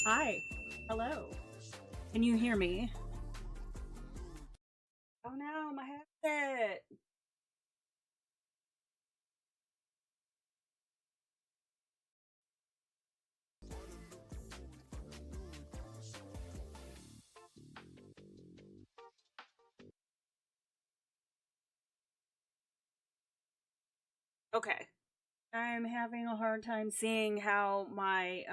Hi. Hello. Can you hear me? Oh no, my headset. Okay. I'm having a hard time seeing how my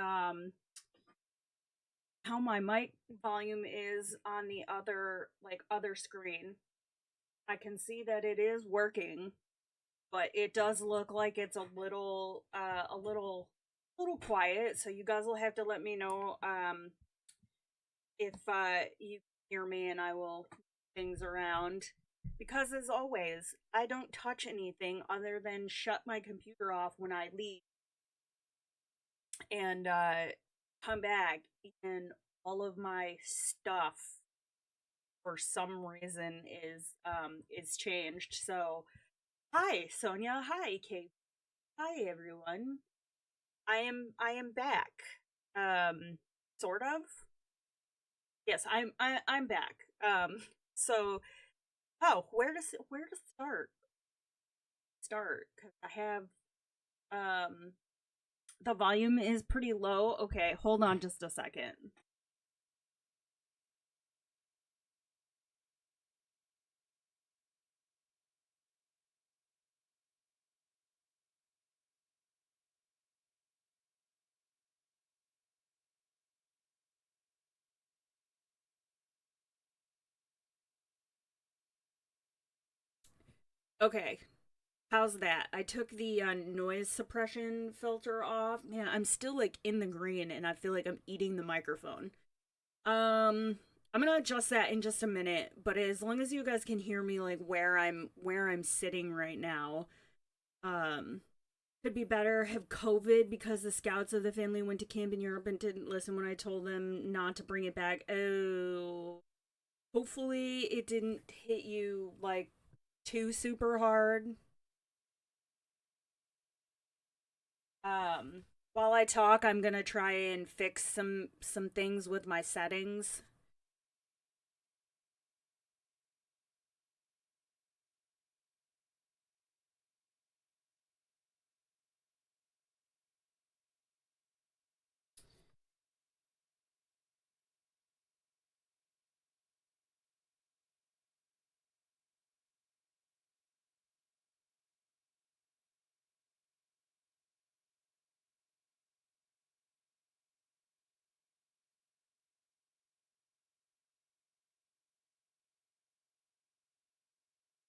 mic volume is on the other screen. I can see that it is working, but it does look like it's a little quiet, so you guys will have to let me know if you hear me, and I will move things around. Because as always, I don't touch anything other than shut my computer off when I leave and come back, and all of my stuff for some reason is changed. So hi Sonia, hi Kate, hi everyone. I am back. Um sort of. Yes, I'm back. So oh, where to start? Because I have um the volume is pretty low. Okay, hold on just a second. Okay, how's that? I took the noise suppression filter off. Man, I'm still like in the green, and I feel like I'm eating the microphone. Um, I'm gonna adjust that in just a minute, but as long as you guys can hear me, like where I'm sitting right now, um, could be better. Have COVID because the scouts of the family went to camp in Europe and didn't listen when I told them not to bring it back. Oh, hopefully it didn't hit you like too super hard. Um, While I talk, I'm gonna try and fix some things with my settings.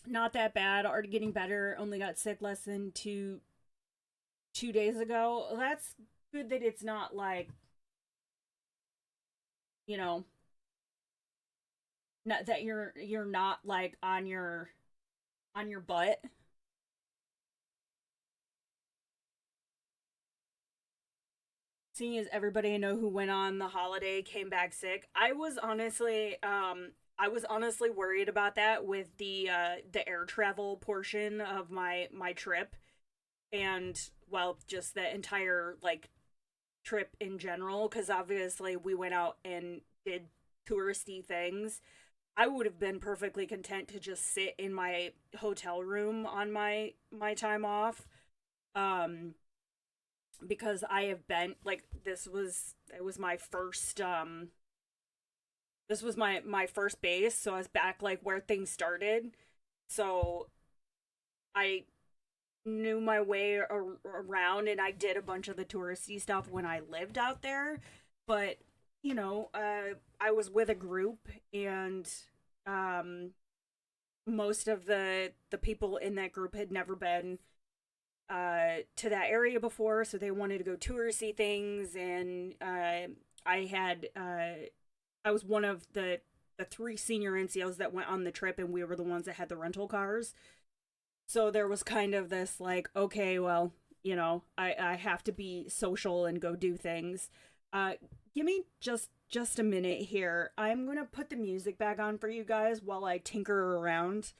Not that bad. Already getting better. Only got sick less than 2 days ago. Well, that's good that it's not like, you know, not that you're not like on your butt. Seeing as everybody I know who went on the holiday came back sick, I was honestly worried about that with the air travel portion of my trip, and well, just the entire like trip in general, because obviously we went out and did touristy things. I would have been perfectly content to just sit in my hotel room on my time off. Um because I have been like, it was my first this was my first base, so I was back like where things started. So I knew my way around, and I did a bunch of the touristy stuff when I lived out there. But I was with a group, and um, most of the people in that group had never been to that area before, so they wanted to go touristy things, and I was one of the three senior NCOs that went on the trip, and we were the ones that had the rental cars. So there was kind of this like, okay, well, I have to be social and go do things. Uh, Give me just a minute here. I'm gonna put the music back on for you guys while I tinker around.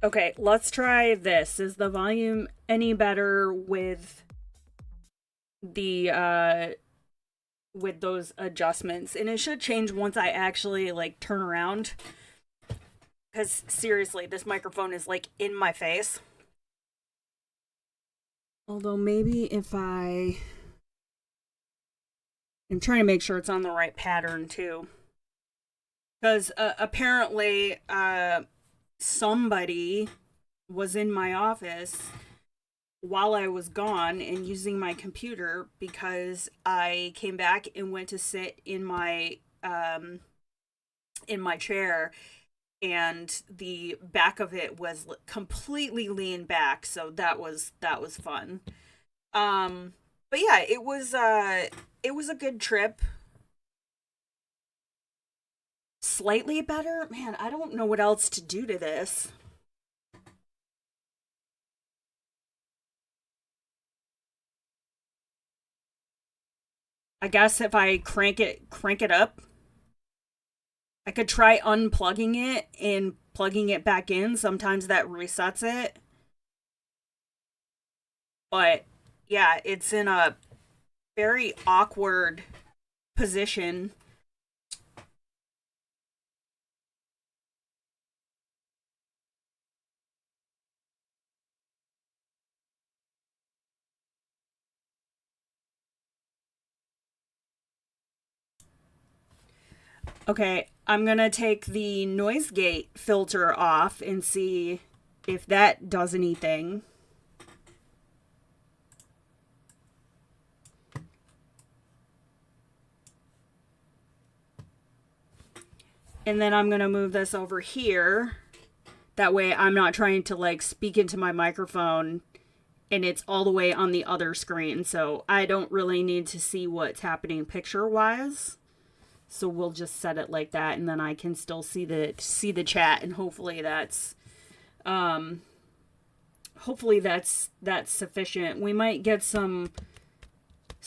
Okay, let's try this. Is the volume any better the with those adjustments? And it should change once I actually like turn around, cuz seriously, this microphone is like in my face. Although maybe if I'm trying to make sure it's on the right pattern too. Cuz apparently somebody was in my office while I was gone and using my computer, because I came back and went to sit in my chair, and the back of it was completely leaned back, so that was fun. Um but yeah, it was a good trip. Slightly better. Man, I don't know what else to do to this. I guess if I crank it up, I could try unplugging it and plugging it back in. Sometimes that resets it. But yeah, it's in a very awkward position. Okay, I'm gonna take the noise gate filter off and see if that does anything. And then I'm gonna move this over here. That way I'm not trying to like speak into my microphone and it's all the way on the other screen. So I don't really need to see what's happening picture wise. So we'll just set it like that, and then I can still see the chat, and hopefully that's sufficient. We might get some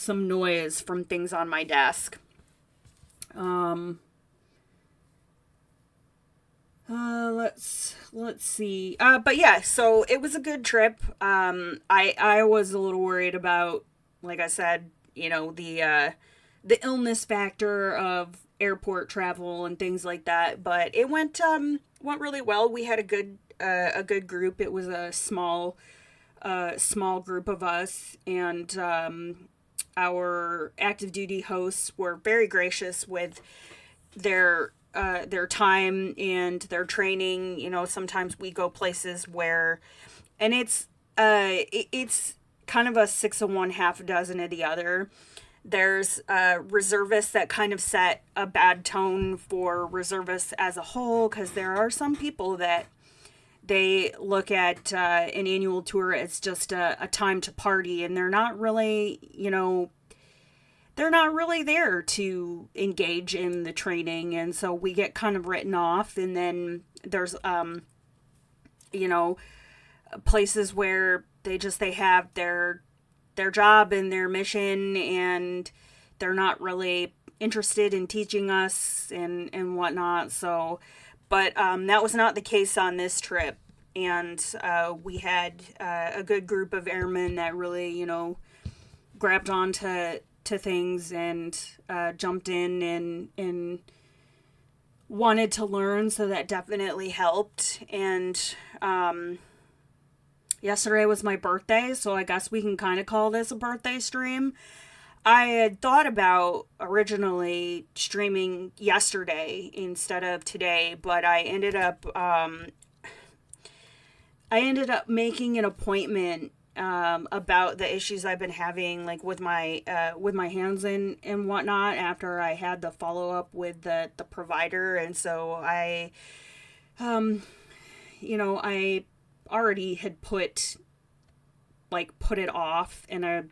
noise from things on my desk. Let's see. But yeah, so it was a good trip. I was a little worried about, like I said, the illness factor of airport travel and things like that. But it went really well. We had a good group. It was a small group of us, and our active duty hosts were very gracious with their time and their training. Sometimes we go places where, and it's kind of a 6 of one, half a dozen of the other. There's reservists that kind of set a bad tone for reservists as a whole, because there are some people that they look at an annual tour as just a time to party, and they're not really, they're not really there to engage in the training, and so we get kind of written off. And then there's places where they have their job and their mission, and they're not really interested in teaching us and whatnot. So, but that was not the case on this trip, and we had a good group of airmen that really grabbed on to things and jumped in and wanted to learn, so that definitely helped. And yesterday was my birthday, so I guess we can kind of call this a birthday stream. I had thought about originally streaming yesterday instead of today, but I ended up making an appointment about the issues I've been having, like with my hands and whatnot, after I had the follow-up with the provider. And so I already had put it off, and I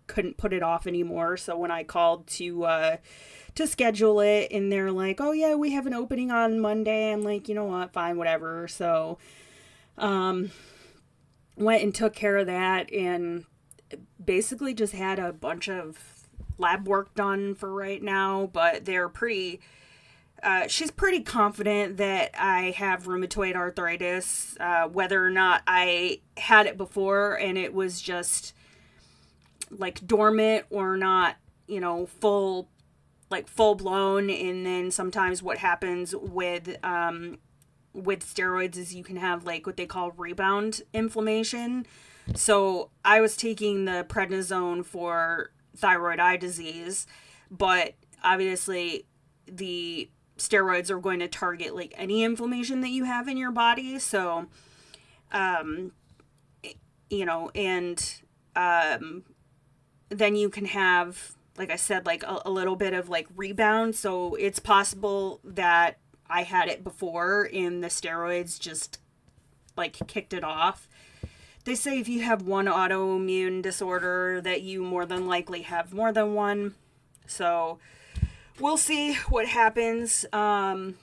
couldn't put it off anymore. So when I called to schedule it, and they're like, oh yeah, we have an opening on Monday, I'm like, you know what, fine, whatever. So went and took care of that, and basically just had a bunch of lab work done for right now. But they're pretty she's pretty confident that I have rheumatoid arthritis, whether or not I had it before and it was just like dormant, or not, full blown. And then sometimes what happens with steroids is you can have like what they call rebound inflammation. So I was taking the prednisone for thyroid eye disease, but obviously the steroids are going to target like any inflammation that you have in your body. So then you can have, like I said, like a little bit of like rebound. So it's possible that I had it before and the steroids just like kicked it off. They say if you have one autoimmune disorder that you more than likely have more than one. So we'll see what happens. But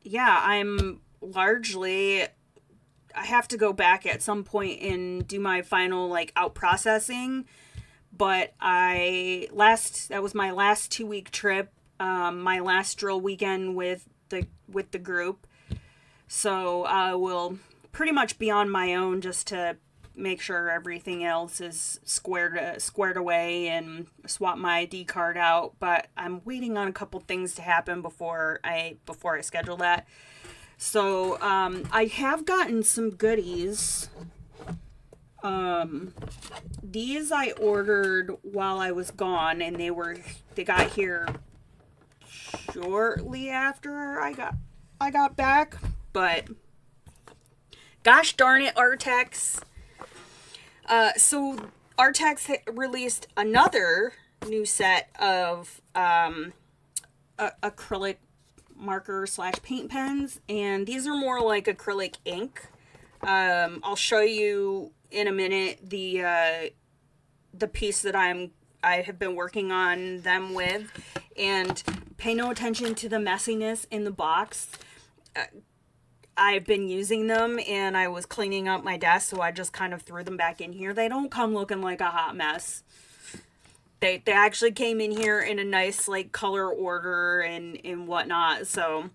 yeah, I have to go back at some point and do my final like out processing. But that was my last 2-week trip, my last drill weekend with the group. So I will pretty much be on my own just to make sure everything else is squared away and swap my ID card out. But I'm waiting on a couple things to happen before I schedule that. So I have gotten some goodies. Um, these I ordered while I was gone, and they got here shortly after I got back. But gosh darn it, Artex. So Artex released another new set of acrylic marker slash paint pens, and these are more like acrylic ink. I'll show you in a minute the piece that I have been working on them with, and pay no attention to the messiness in the box. I've been using them, and I was cleaning up my desk, so I just kind of threw them back in here. They don't come looking like a hot mess. They actually came in here in a nice like color order and whatnot. So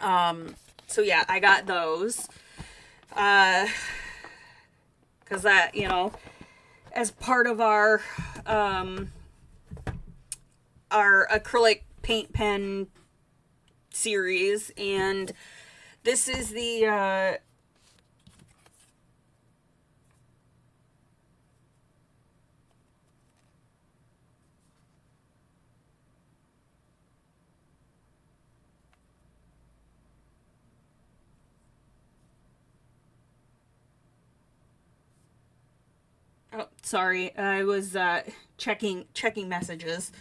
so yeah, I got those. Because that, you know, as part of our acrylic paint pen series, and this is the oh, sorry, I was checking messages.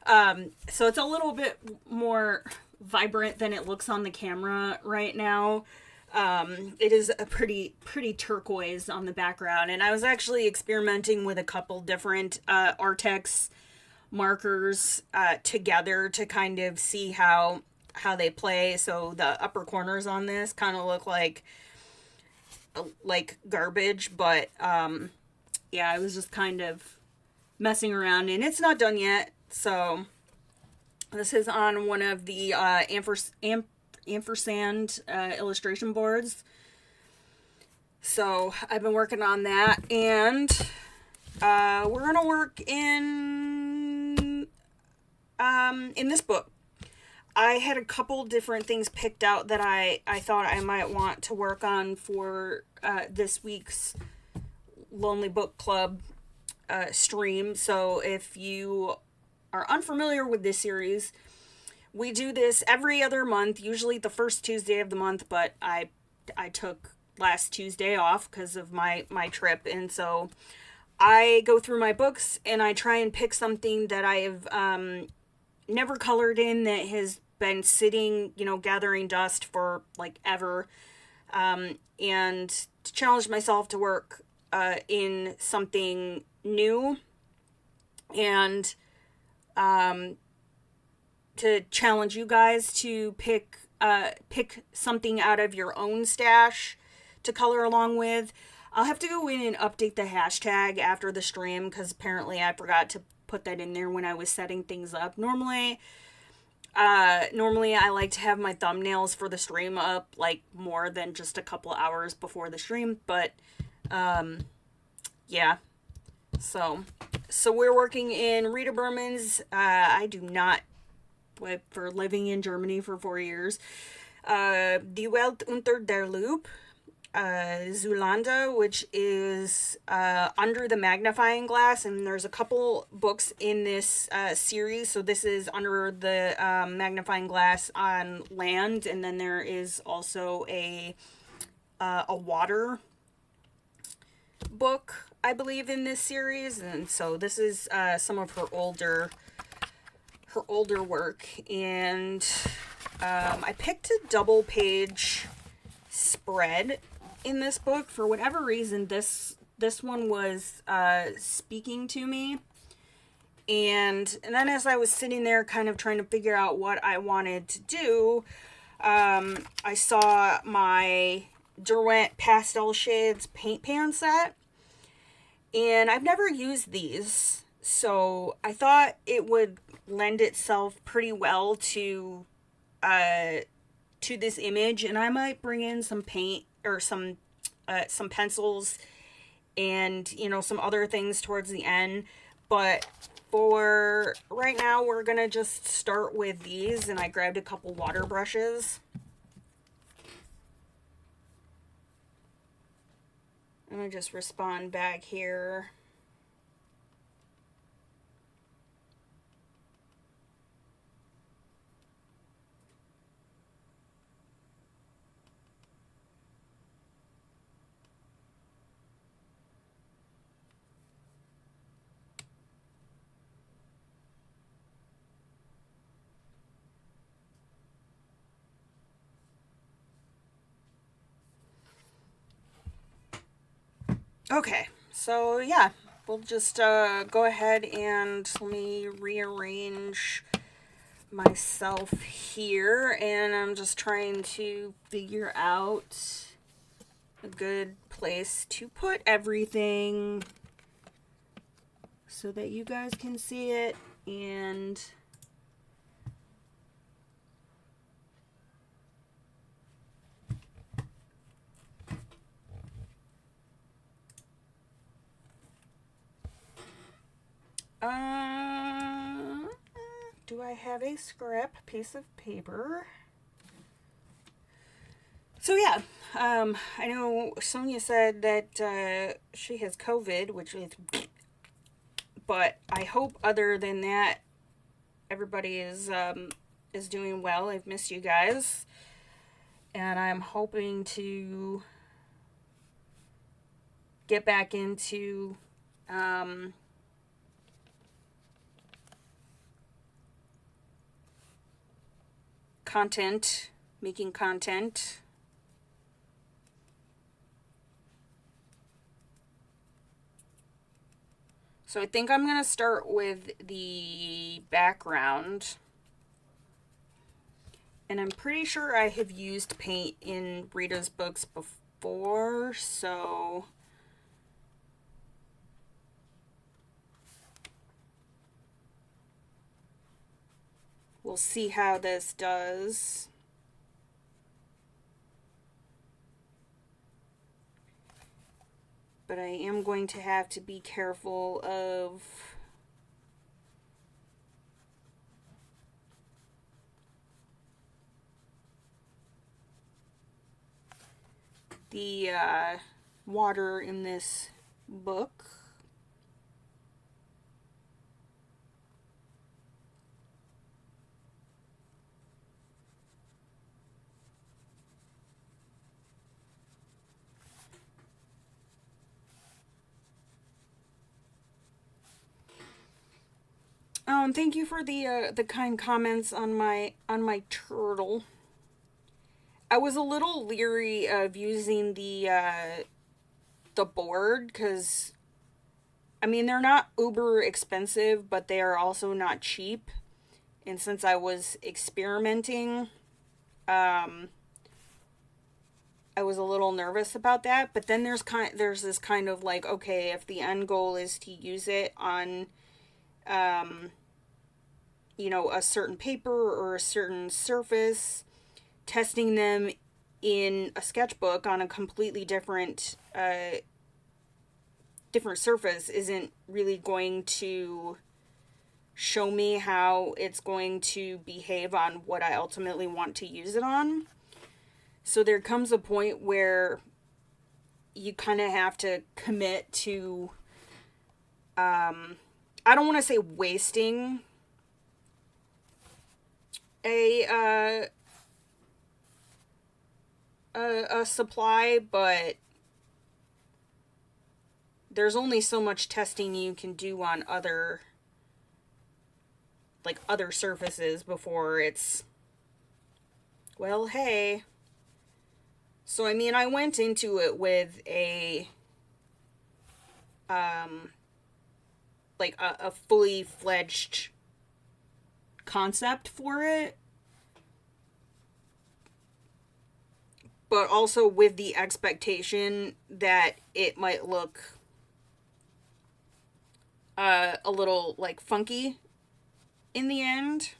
So it's a little bit more vibrant than it looks on the camera right now. It is a pretty turquoise on the background, and I was actually experimenting with a couple different Artex markers together to kind of see how they play. So the upper corners on this kind of look like garbage, but yeah, I was just kind of messing around, and it's not done yet. So this is on one of the ampersand illustration boards. So I've been working on that, and we're gonna work in this book. I had a couple different things picked out that I thought I might want to work on for this week's Lonely Book Club stream. So if you are unfamiliar with this series, we do this every other month, usually the first Tuesday of the month, but I took last Tuesday off because of my trip, and so I go through my books and I try and pick something that I have never colored in, that has been sitting, you know, gathering dust for like ever, and to challenge myself to work in something new, and to challenge you guys to pick something out of your own stash to color along with. I'll have to go in and update the hashtag after the stream, because apparently I forgot to put that in there when I was setting things up. Normally I like to have my thumbnails for the stream up like more than just a couple hours before the stream, but yeah. So we're working in Rita Berman's I do not, for living in Germany for 4 years, Die Welt unter der Lupe, Lande, which is under the magnifying glass, and there's a couple books in this series. So this is under the magnifying glass on land, and then there is also a water book, I believe, in this series. And so this is some of her older work, and I picked a double page spread in this book. For whatever reason, this one was speaking to me, and then as I was sitting there kind of trying to figure out what I wanted to do, I saw my Derwent Pastel Shades paint pan set, and I've never used these, so I thought it would lend itself pretty well to this image, and I might bring in some paint or some pencils and, you know, some other things towards the end. But for right now, we're gonna just start with these, and I grabbed a couple water brushes. Let me just respond back here. Okay, so yeah, we'll just go ahead and let me rearrange myself here, and I'm just trying to figure out a good place to put everything so that you guys can see it. And do I have a scrap piece of paper? So yeah, I know Sonia said that she has COVID, which is, but I hope other than that, everybody is doing well. I've missed you guys, and I'm hoping to get back into content, making content. So I think I'm going to start with the background. And I'm pretty sure I have used paint in Rita's books before, so we'll see how this does. But I am going to have to be careful of the water in this book. Thank you for the kind comments on my turtle. I was a little leery of using the board because, I mean, they're not uber expensive, but they are also not cheap. And since I was experimenting, I was a little nervous about that. But then there's this kind of like, okay, if the end goal is to use it on you know, a certain paper or a certain surface, testing them in a sketchbook on a completely different surface isn't really going to show me how it's going to behave on what I ultimately want to use it on. So there comes a point where you kind of have to commit to I don't want to say wasting a supply, but there's only so much testing you can do on other surfaces before it's, well, hey. So I mean, I went into it with a fully fledged concept for it, but also with the expectation that it might look a little like funky in the end.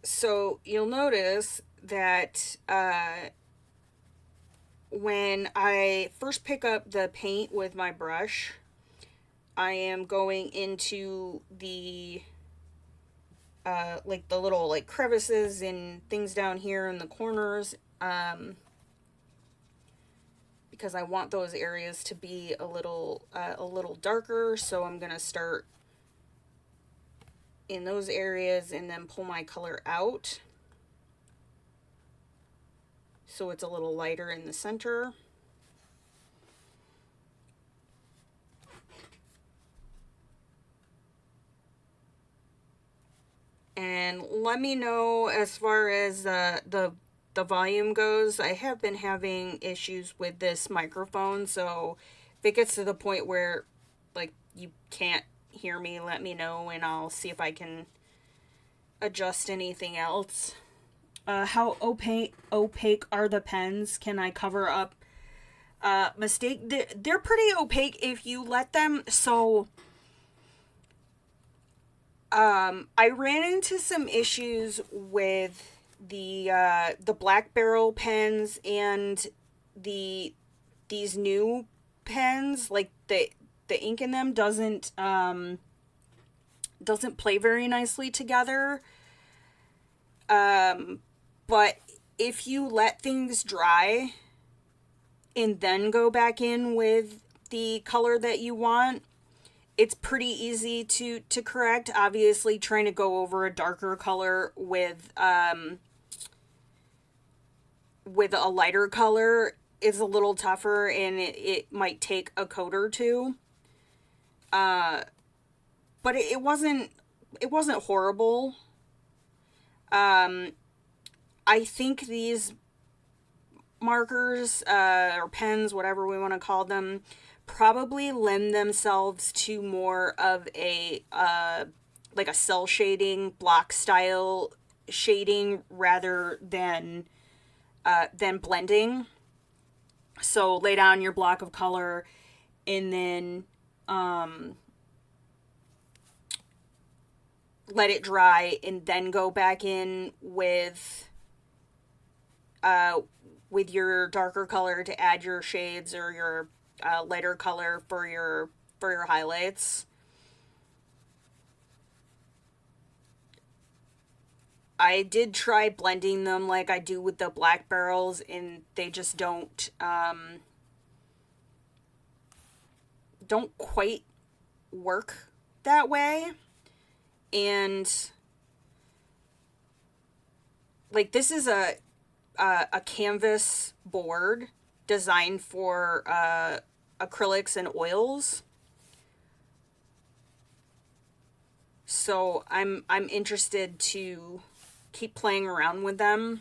So you'll notice that when I first pick up the paint with my brush, I am going into the like the little like crevices and things down here in the corners, because I want those areas to be a little darker. So I'm gonna start in those areas and then pull my color out so it's a little lighter in the center. And let me know as far as the volume goes. I have been having issues with this microphone, so if it gets to the point where like you can't hear me, let me know and I'll see if I can adjust anything else. How opaque are the pens? Can I cover up mistake? They're pretty opaque if you let them. So I ran into some issues with the black barrel pens and these new pens. Like the ink in them doesn't play very nicely together. But if you let things dry and then go back in with the color that you want, it's pretty easy to correct. Obviously, trying to go over a darker color with a lighter color is a little tougher, and it might take a coat or two. But it wasn't horrible. I think these markers or pens, whatever we want to call them, probably lend themselves to more of a like a cell shading, block style shading rather than blending. So lay down your block of color and then let it dry and then go back in with your darker color to add your shades or your lighter color for your highlights. I did try blending them like I do with the black barrels, and they just don't quite work that way. And like, this is a canvas board designed for acrylics and oils. So I'm interested to keep playing around with them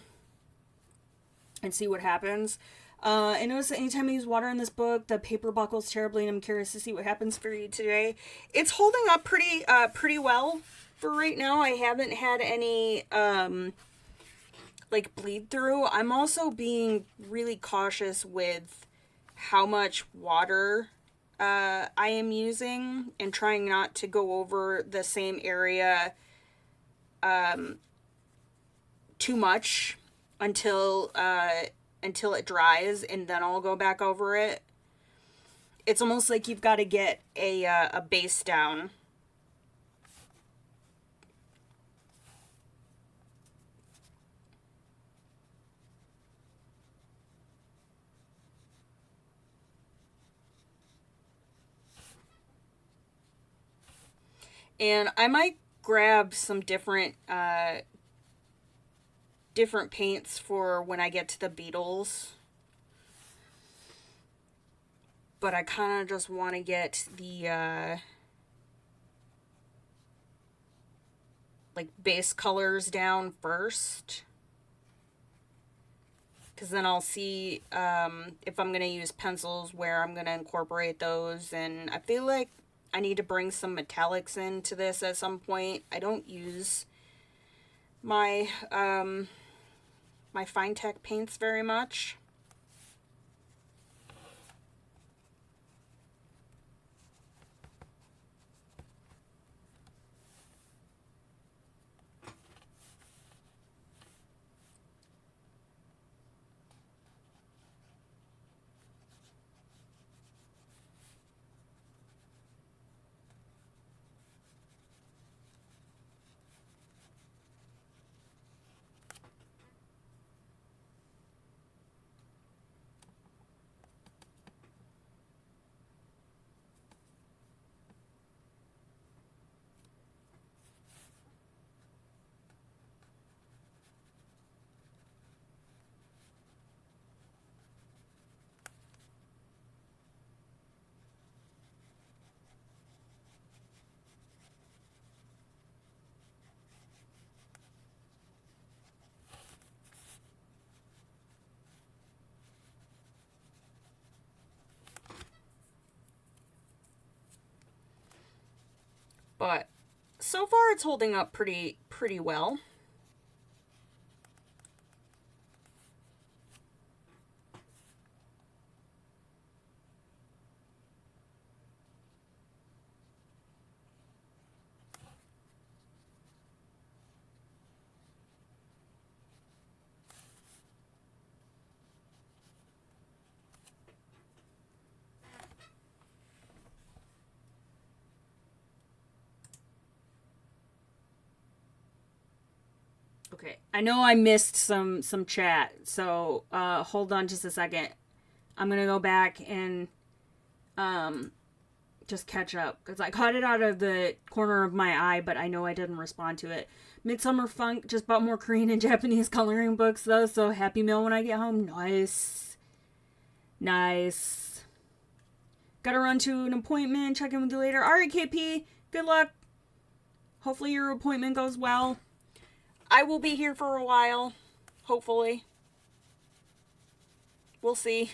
and see what happens. I noticed that anytime I use water in this book, the paper buckles terribly, and I'm curious to see what happens for you today. It's holding up pretty well for right now. I haven't had any like bleed through. I'm also being really cautious with how much water I am using and trying not to go over the same area too much until it dries, and then I'll go back over it. It's almost like you've got to get a base down. And I might grab some different paints for when I get to the beetles. But I kind of just want to get the like base colors down first. Because then I'll see if I'm going to use pencils, where I'm going to incorporate those. And I feel like I need to bring some metallics into this at some point. I don't use my my fine tech paints very much. But so far it's holding up pretty well. Okay, I know I missed some chat, so hold on just a second. I'm gonna go back and um just catch up because I caught it out of the corner of my eye, but I know I didn't respond to it. Midsummer Funk just bought more Korean and Japanese coloring books though, so happy meal when I get home. Nice. Gotta run to an appointment. Check in with you later. Alright, KP. Good luck. Hopefully your appointment goes well. I will be here for a while. Hopefully. We'll see.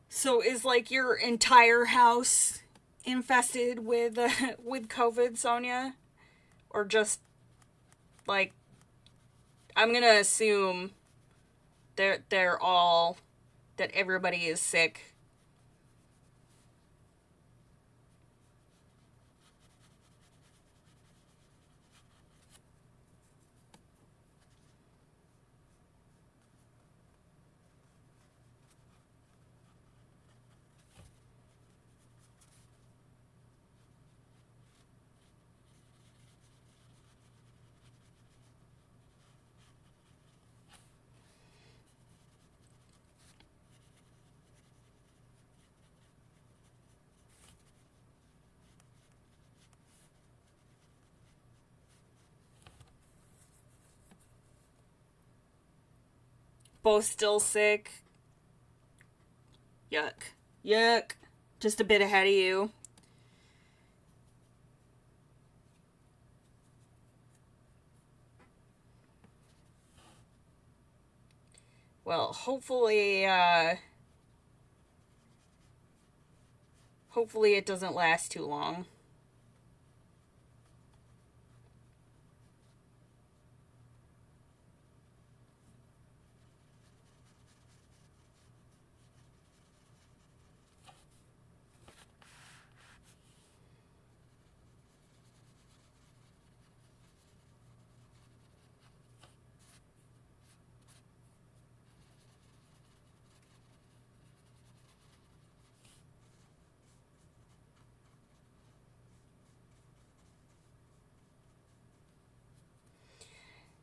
So is like your entire house infested with COVID, Sonia? Or just like I'm gonna assume they're all that everybody is sick. Both still sick. Yuck. Yuck. Just a bit ahead of you. Well, hopefully it doesn't last too long.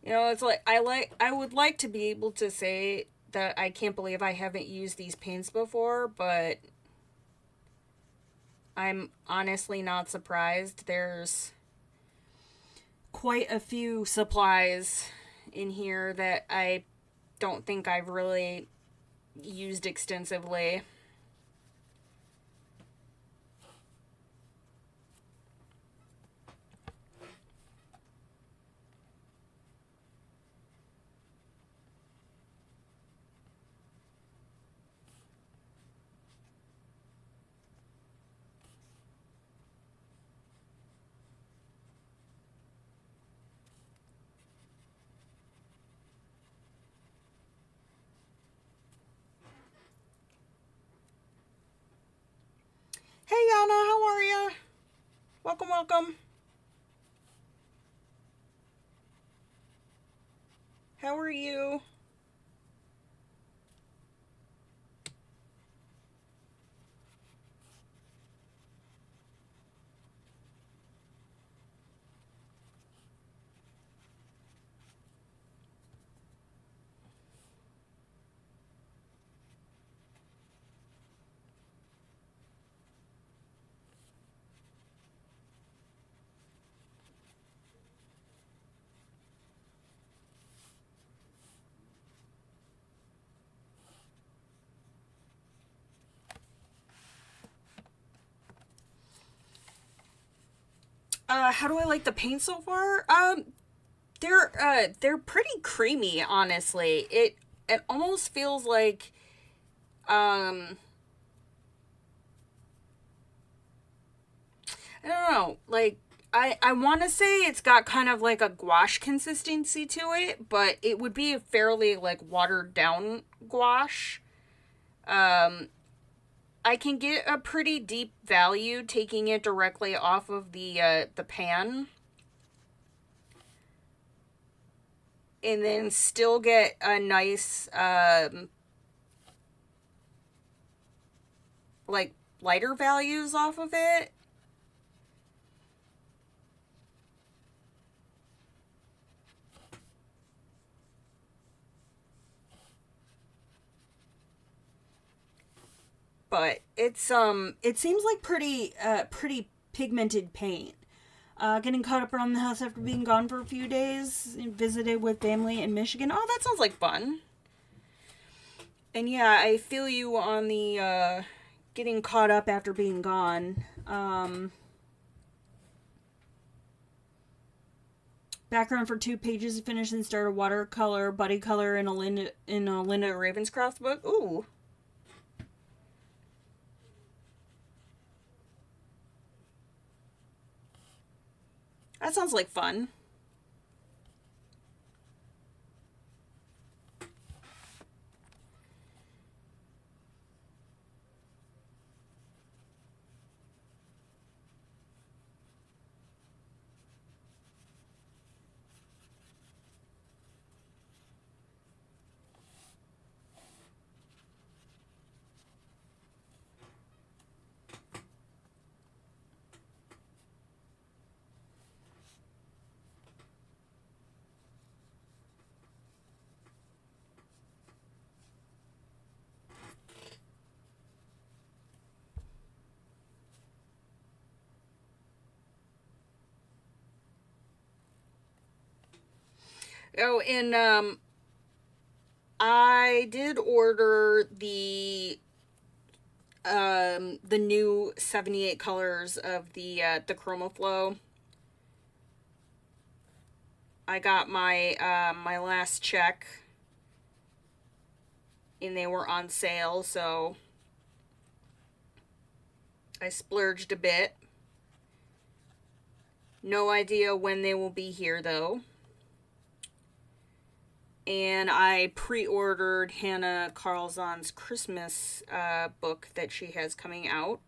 You know, it's like I would like to be able to say that I can't believe I haven't used these paints before, but I'm honestly not surprised. There's quite a few supplies in here that I don't think I've really used extensively. Hey Yana, how are ya? Welcome, welcome. How are you? How do I like the paint so far? They're pretty creamy, honestly. It almost feels like um I don't know, like I want to say it's got kind of like a gouache consistency to it, but it would be a fairly like watered down gouache. Um, I can get a pretty deep value taking it directly off of the pan, and then still get a nice like lighter values off of it. But it seems like pretty pigmented paint. Getting caught up around the house after being gone for a few days, visited with family in Michigan. Oh, that sounds like fun. And yeah, I feel you on the getting caught up after being gone. Background for 2 pages, finish and start a watercolor buddy color in a Linda Ravenscroft book. Ooh, that sounds like fun. Oh, and I did order the new 78 colors of the Chroma Flow. I got my last check and they were on sale, so I splurged a bit. No idea when they will be here though. And I pre-ordered Hannah Carlzon's Christmas book that she has coming out,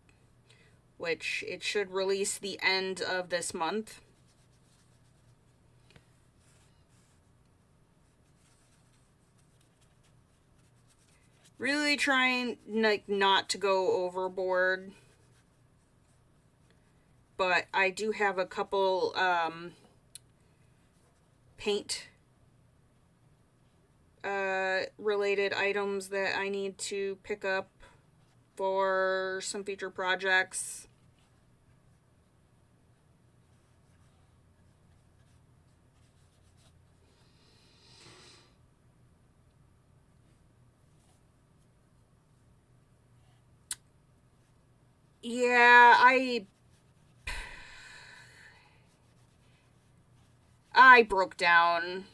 which it should release the end of this month. Really trying like not to go overboard, but I do have a couple paint related items that I need to pick up for some future projects. Yeah, I broke down.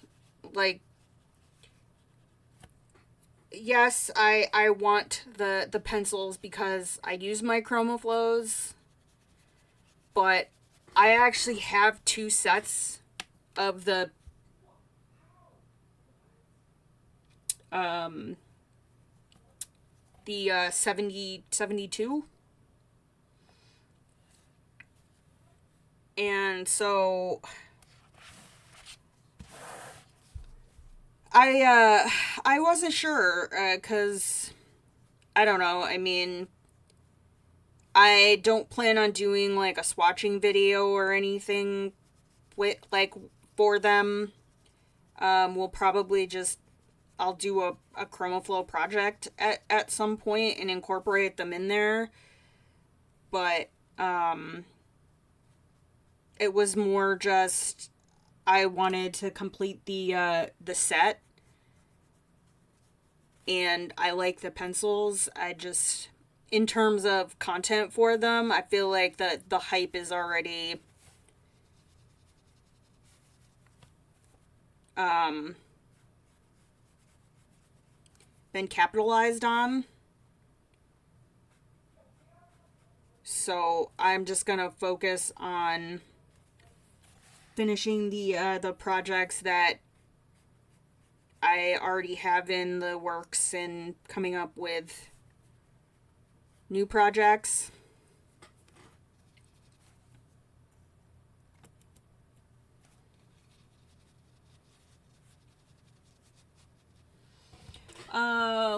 Like, yes, I want the pencils because I use my Chroma Flows, but I actually have 2 sets of um the 72, and so I wasn't sure cuz I don't know. I mean, I don't plan on doing like a swatching video or anything with like for them. We'll probably just I'll do a ChromaFlow project at some point and incorporate them in there. But it was more just I wanted to complete the set, and I like the pencils. I just in terms of content for them, I feel like the hype is already um, been capitalized on. So I'm just gonna focus on finishing the projects that I already have in the works and coming up with new projects.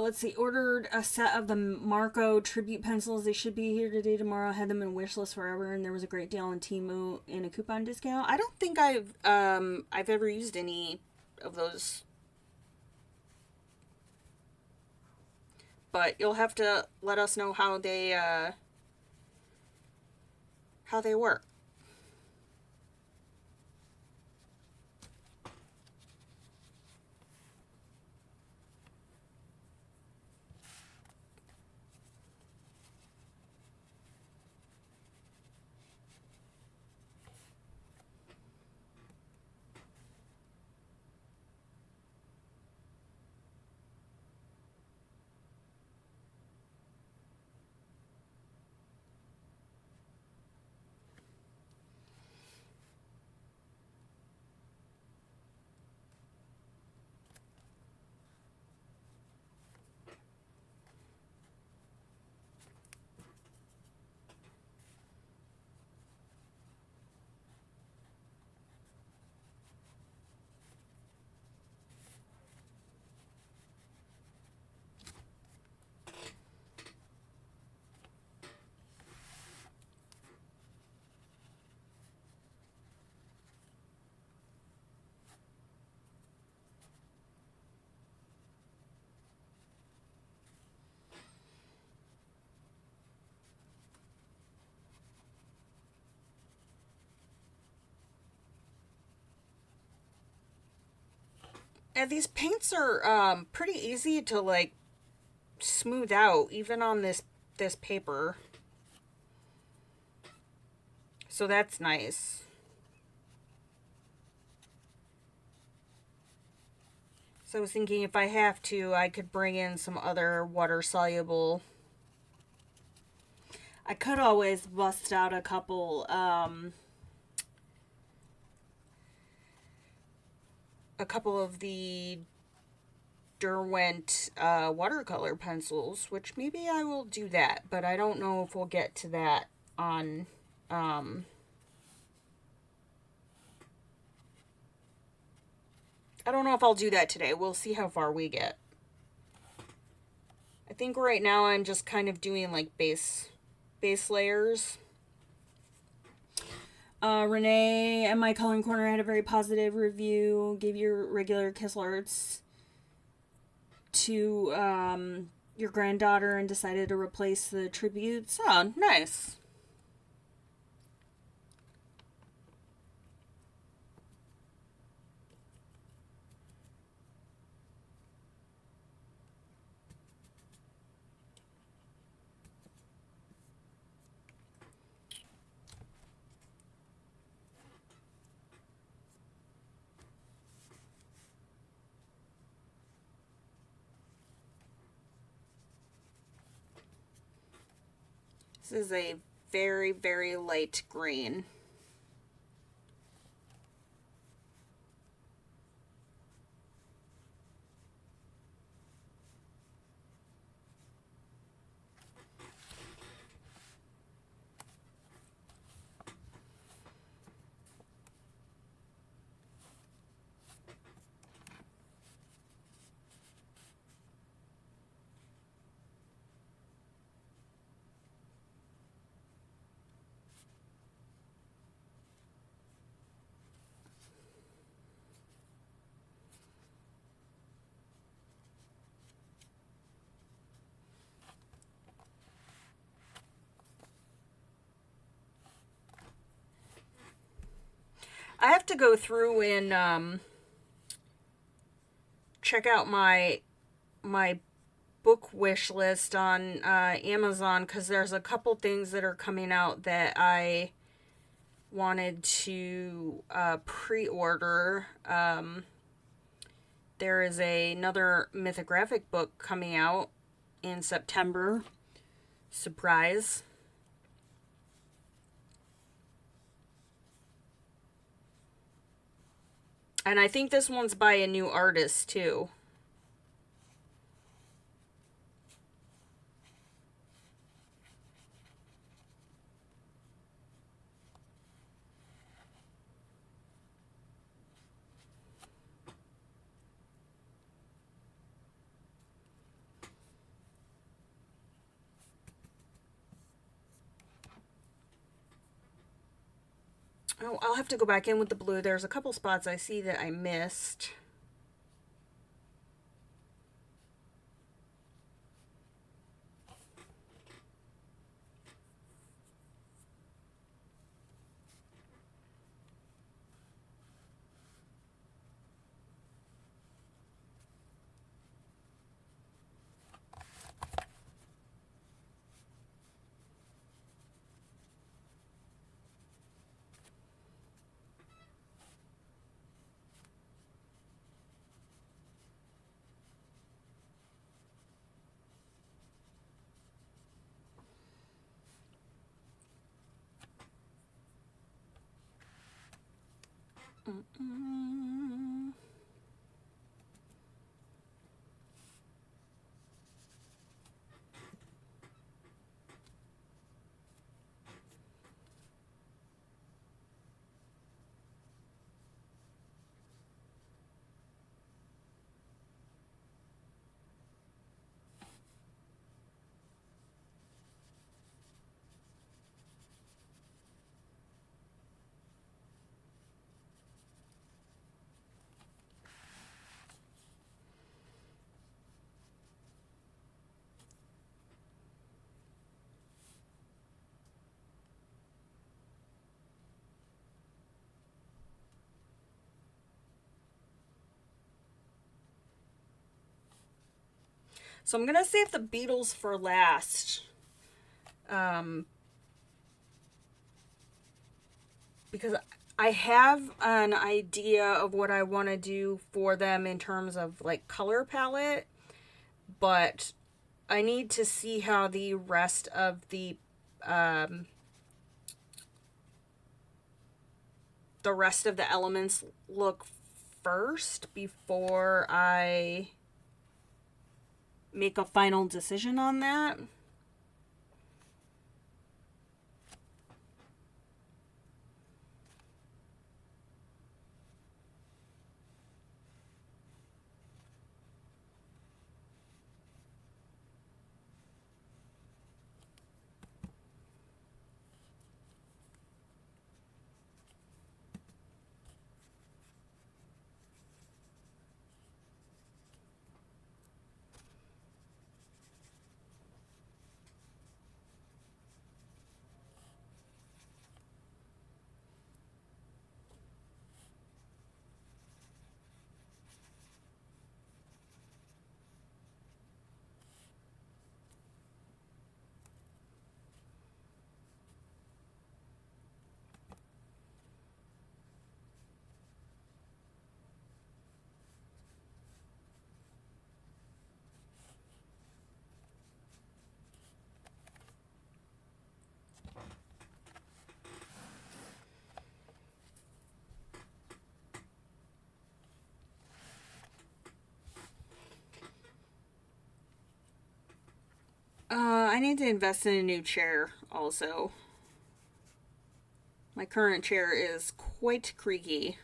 Let's see. Ordered a set of the Marco tribute pencils. They should be here today, tomorrow. Had them in wish list forever, and there was a great deal on Temu and a coupon discount. I don't think I've ever used any of those, but you'll have to let us know how they work. And these paints are pretty easy to like smooth out, even on this paper. So that's nice. So I was thinking if I have to, I could bring in some other water soluble. I could always bust out a couple of the Derwent watercolor pencils, which maybe I will do that, but I don't know if we'll get to that on I don't know if I'll do that today. We'll see how far we get. I think right now I'm just kind of doing like base layers. Renee and my Coloring Corner had a very positive review. Gave your regular Kiss Alerts to your granddaughter and decided to replace the tributes. Oh, nice. This is a very, very light green. I have to go through and check out my book wish list on Amazon, because there's a couple things that are coming out that I wanted to pre-order. There is another mythographic book coming out in September. Surprise. And I think this one's by a new artist, too. Oh, I'll have to go back in with the blue. There's a couple spots I see that I missed. Mm-mm. So I'm going to save the Beatles for last. Because I have an idea of what I want to do for them in terms of like color palette, but I need to see how the rest of the rest of the elements look first before I make a final decision on that. I need to invest in a new chair also. My current chair is quite creaky.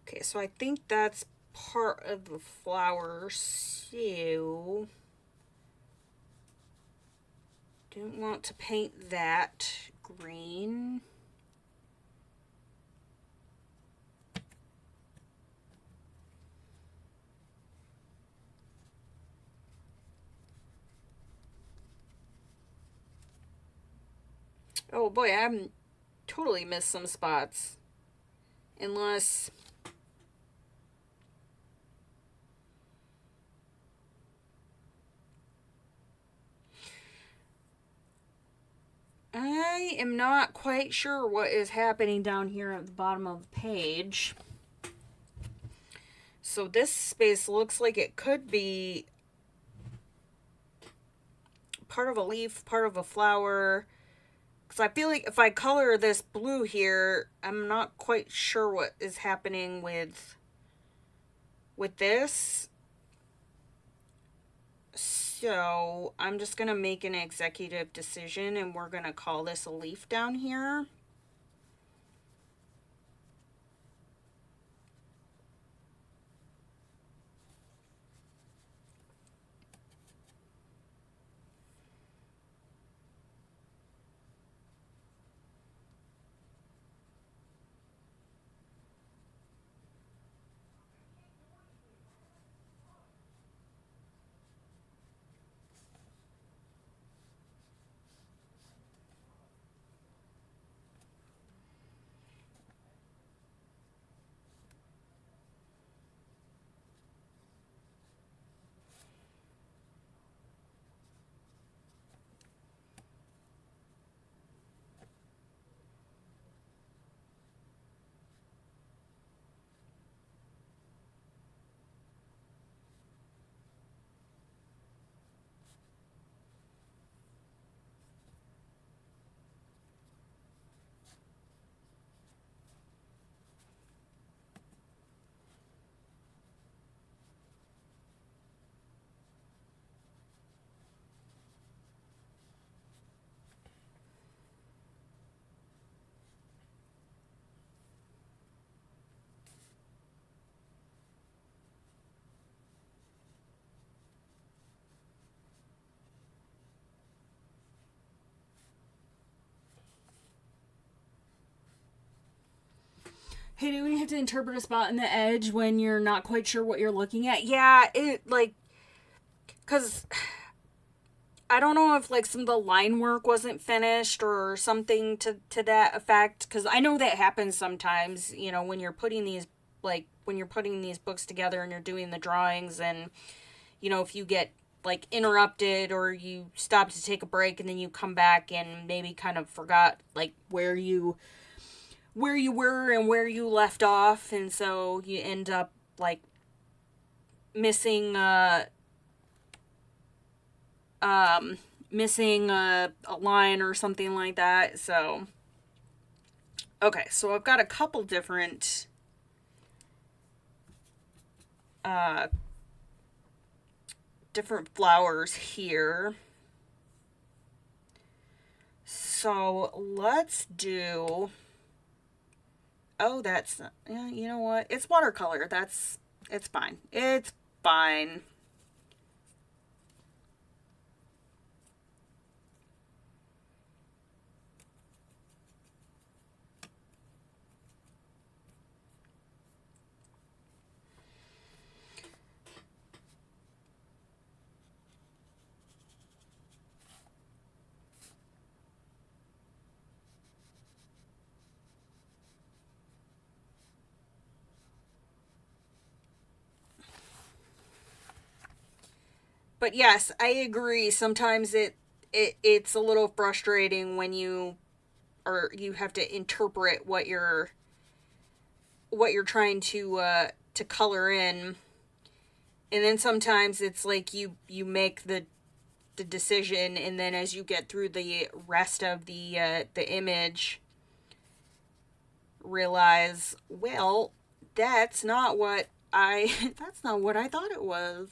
Okay, so I think that's part of the flower, so don't want to paint that green. Oh boy, I'm totally missed some spots. Unless I am not quite sure what is happening down here at the bottom of the page. So this space looks like it could be part of a leaf, part of a flower. Because I feel like if I color this blue here, I'm not quite sure what is happening with this. So I'm just going to make an executive decision and we're going to call this a leaf down here. Hey, do we have to interpret a spot in the edge when you're not quite sure what you're looking at? Yeah, because I don't know if some of the line work wasn't finished or something to that effect. Because I know that happens sometimes. When you're putting these books together and you're doing the drawings, and if you get interrupted or you stop to take a break and then you come back and maybe kind of forgot where you were and where you left off, and so you end up missing a line or something like that. So okay, so I've got a couple different flowers here. So let's do, oh, that's, yeah, you know what? It's watercolor. It's fine. It's fine. But yes, I agree. Sometimes it's a little frustrating when you have to interpret what you're trying to color in, and then sometimes it's you make the decision, and then as you get through the rest of the image, realize, well, that's not what I that's not what I thought it was.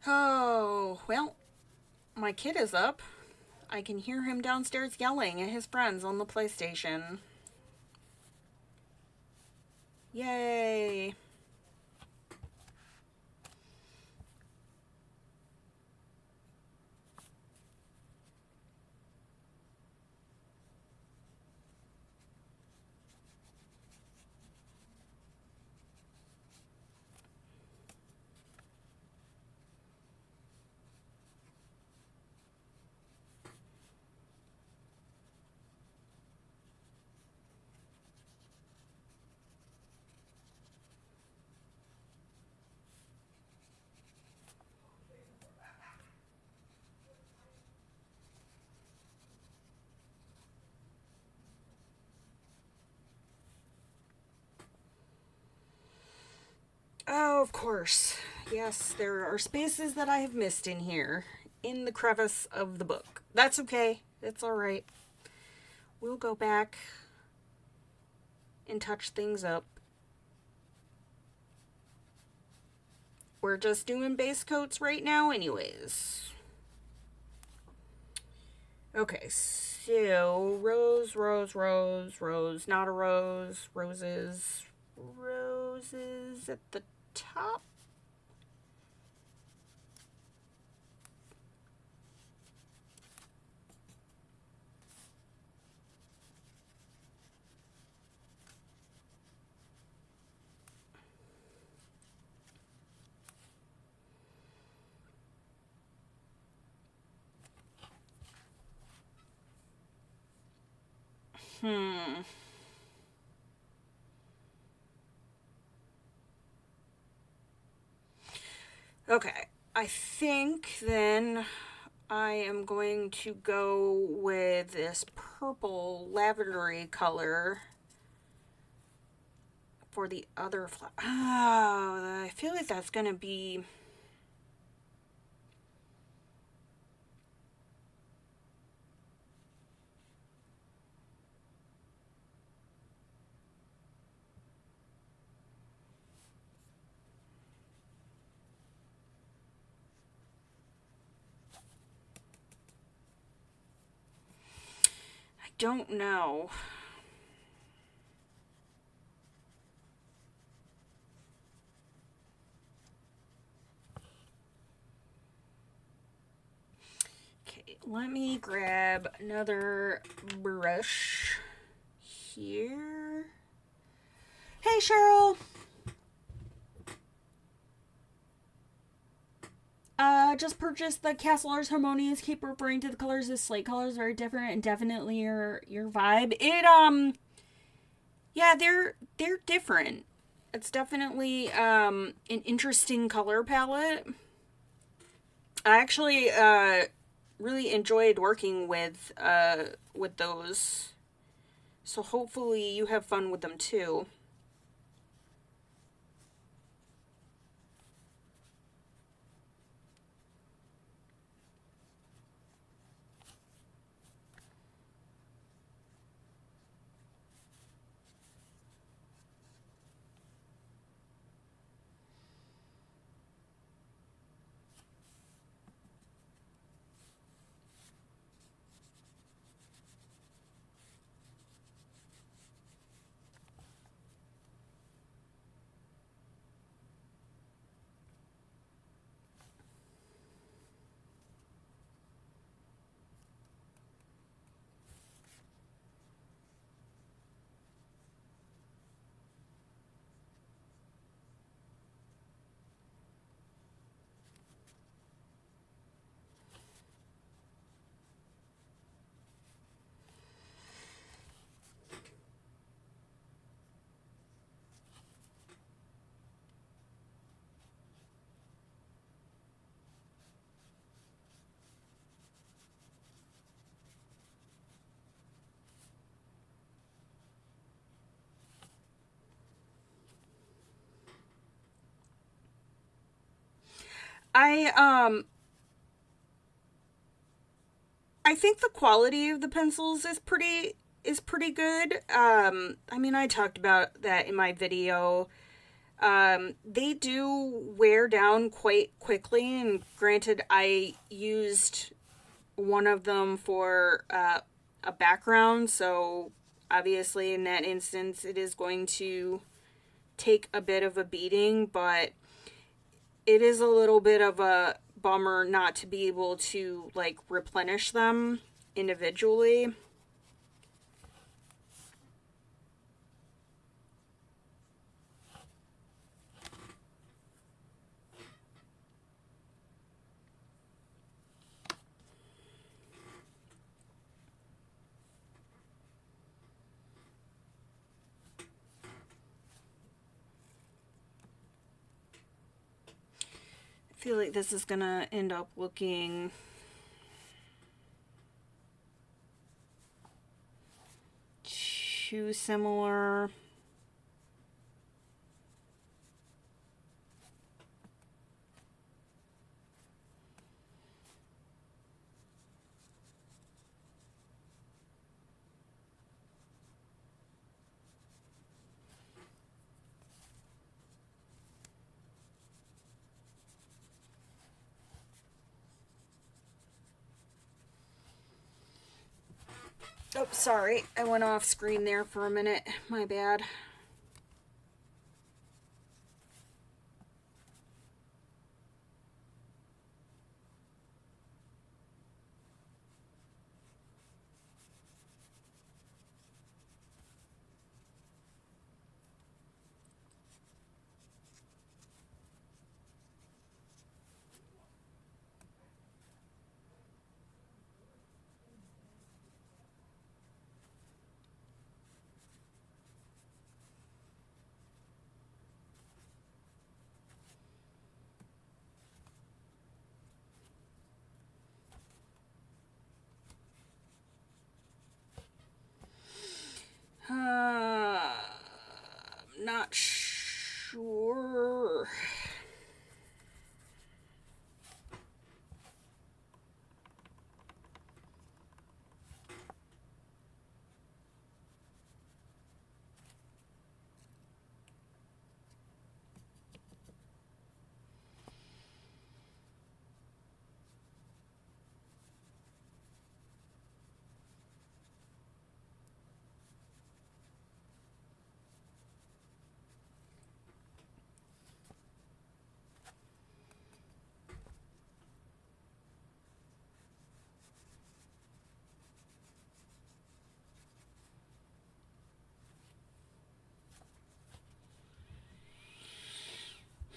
Oh, well, my kid is up. I can hear him downstairs yelling at his friends on the PlayStation. Yay. Oh, of course. Yes, there are spaces that I have missed in here, in the crevice of the book. That's okay. It's alright. We'll go back and touch things up. We're just doing base coats right now anyways. Okay, so rose, not a rose, roses at the top. Okay, I think then I am going to go with this purple lavendery color for the other flower. Oh, I feel like that's going to be... I don't know. Okay, let me grab another brush here. Hey, Cheryl! Just purchased the Castle Ars Harmonious. Keep referring to the colors as slate colors, very different and definitely your vibe. Yeah, they're different. It's definitely an interesting color palette. I actually really enjoyed working with those. So hopefully you have fun with them too. I I think the quality of the pencils is pretty good. I mean, I talked about that in my video. They do wear down quite quickly, and granted, I used one of them for a background, so obviously in that instance it is going to take a bit of a beating, but it is a little bit of a bummer not to be able to like replenish them individually. I feel like this is gonna end up looking too similar. Oh, sorry. I went off screen there for a minute. My bad. Not sure.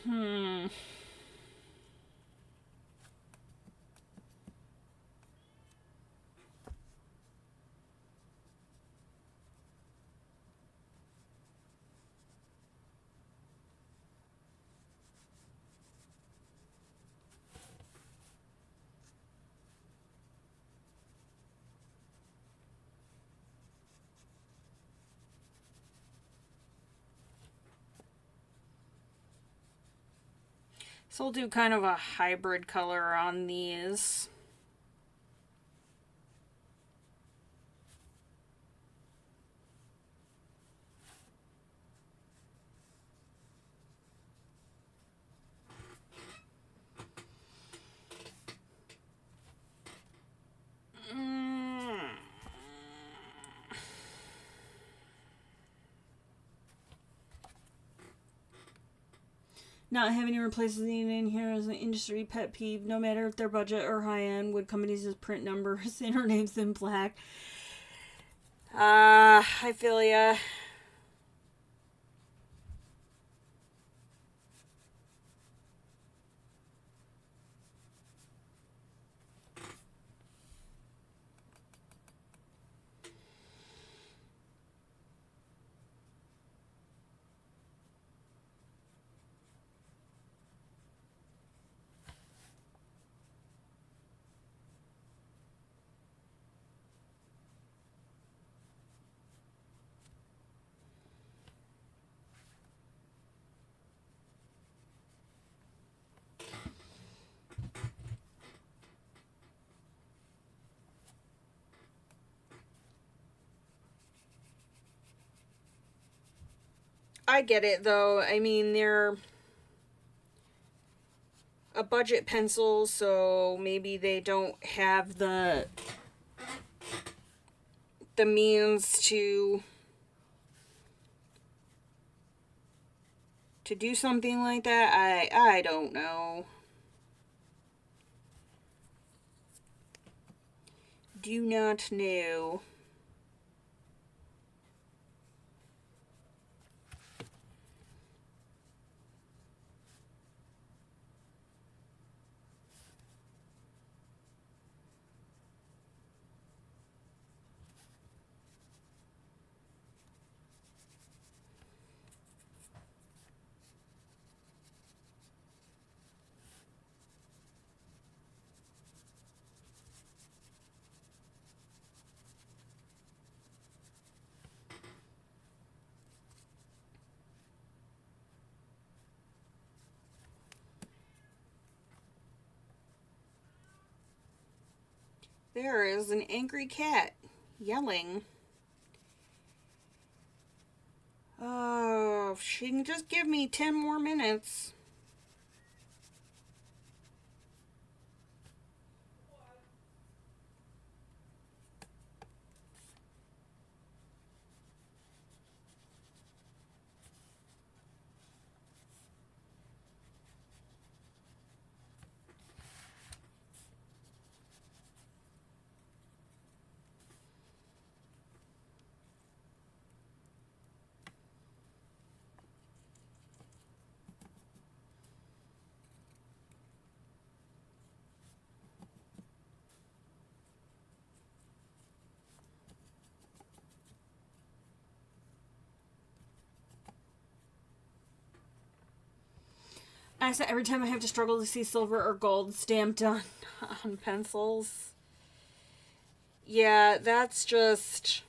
Hmm. So we'll do kind of a hybrid color on these. Not having to replace the in here is an industry pet peeve. No matter if they're budget or high end, would companies just print numbers and her name's in black? I feel ya. I get it though. I mean, they're a budget pencil, so maybe they don't have the means to do something like that. I don't know. Do not know. There is an angry cat yelling. Oh, if she can just give me 10 more minutes. I said every time I have to struggle to see silver or gold stamped on pencils. Yeah, that's just.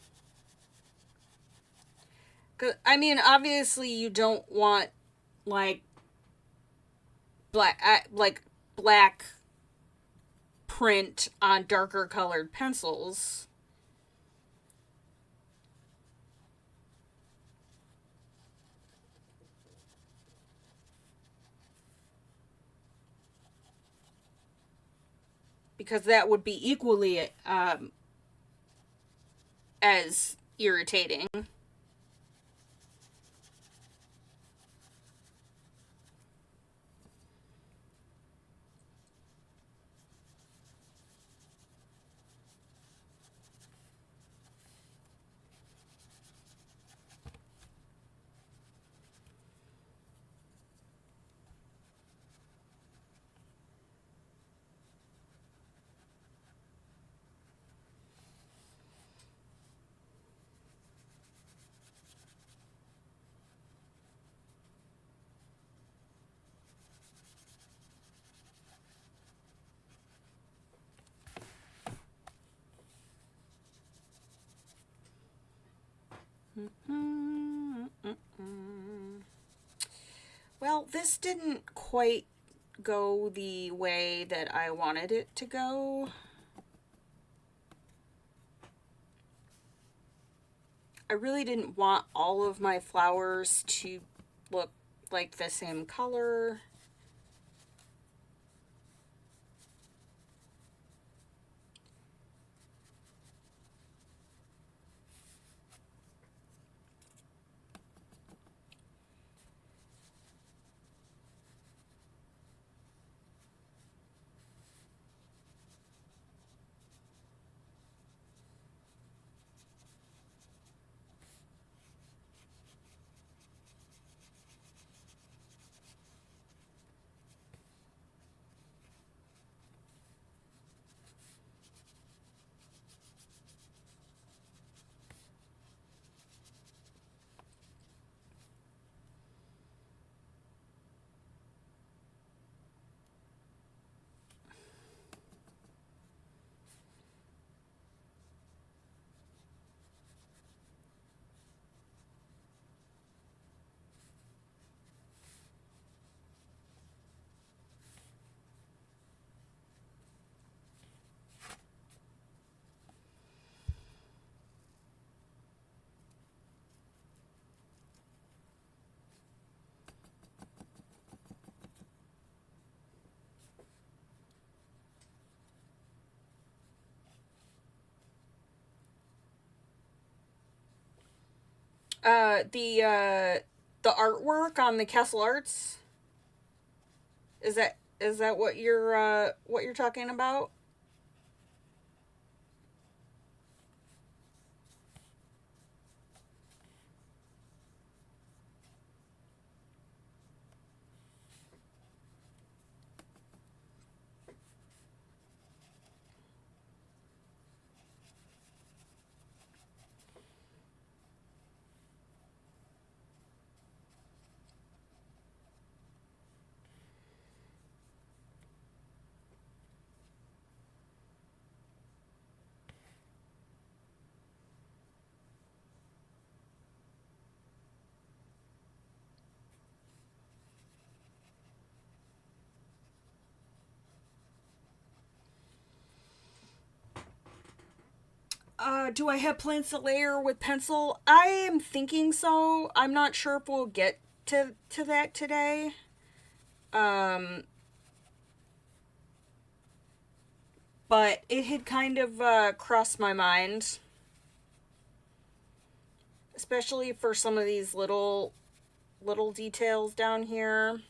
I mean, obviously, you don't want like black print on darker colored pencils. Because that would be equally as irritating. Well, this didn't quite go the way that I wanted it to go. I really didn't want all of my flowers to look like the same color. The artwork on the Castle Arts, is that what you're talking about? Do I have plans to layer with pencil? I am thinking so. I'm not sure if we'll get to that today. Um, but it had kind of crossed my mind, especially for some of these little details down here.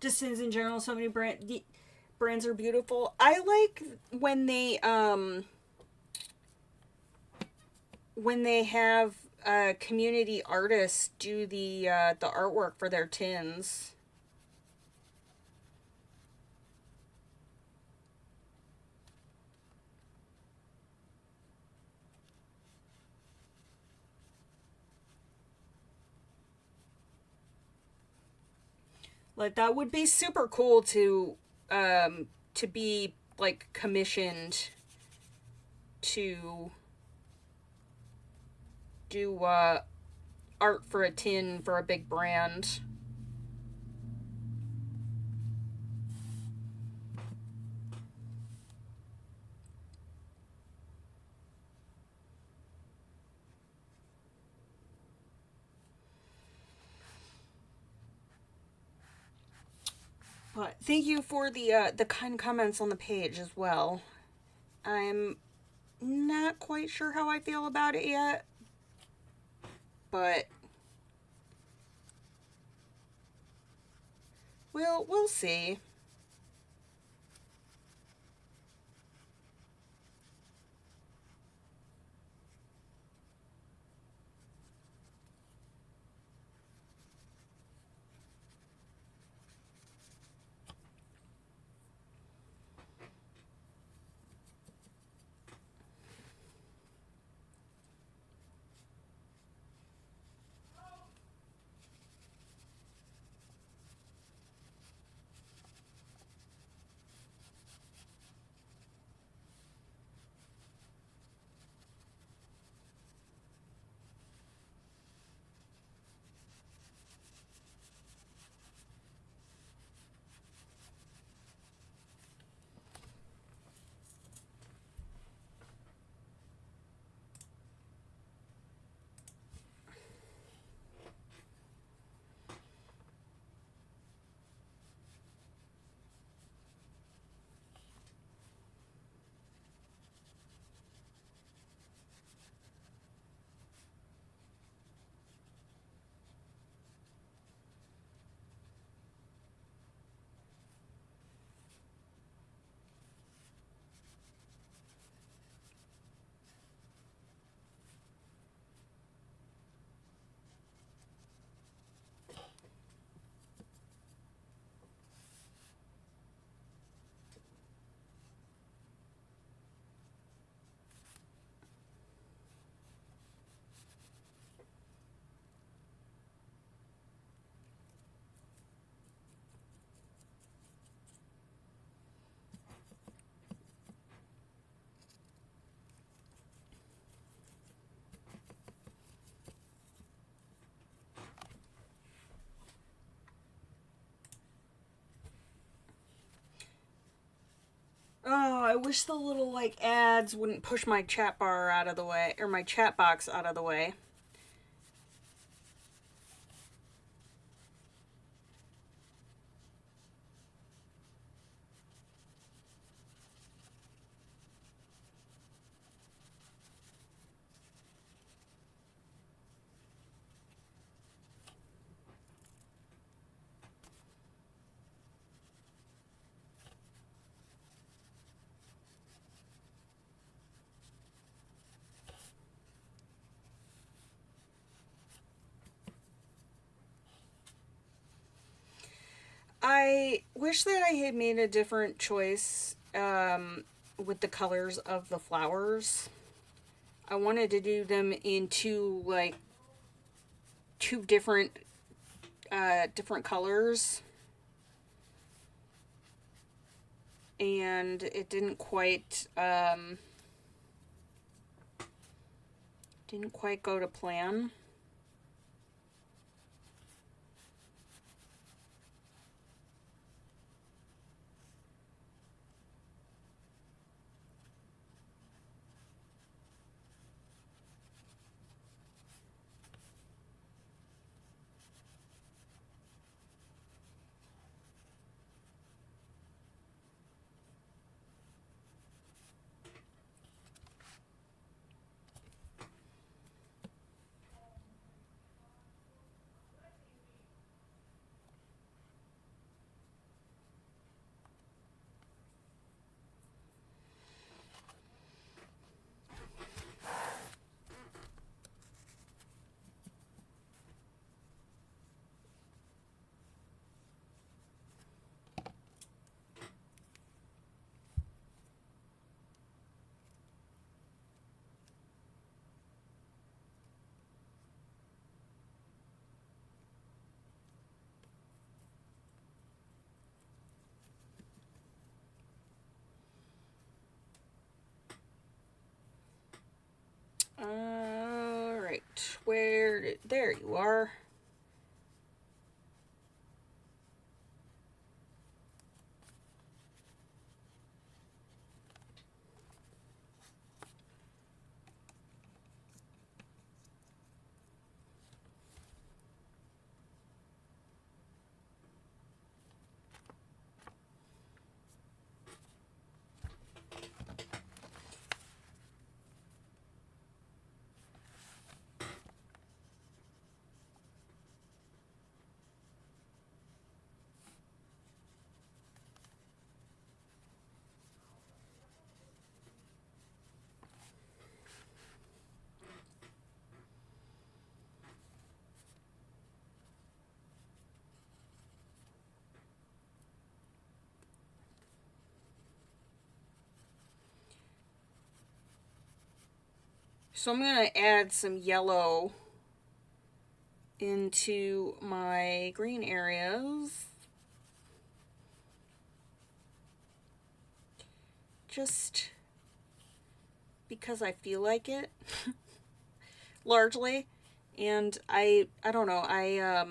Just since in general, so many brands are beautiful. I like when they have community artists do the artwork for their tins. Like that would be super cool to be like commissioned to do art for a tin for a big brand. But thank you for the kind comments on the page as well. I'm not quite sure how I feel about it yet, but we'll see. I wish the little like ads wouldn't push my chat bar out of the way, or my chat box out of the way. I wish that I had made a different choice with the colors of the flowers. I wanted to do them in two different colors, and it didn't quite go to plan. Alright, there you are. So I'm going to add some yellow into my green areas. Just because I feel like it. Largely. And I don't know, I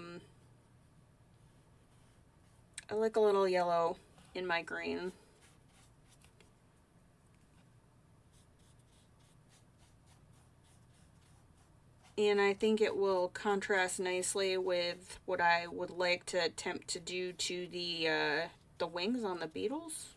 like a little yellow in my green. And I think it will contrast nicely with what I would like to attempt to do to the wings on the beetles.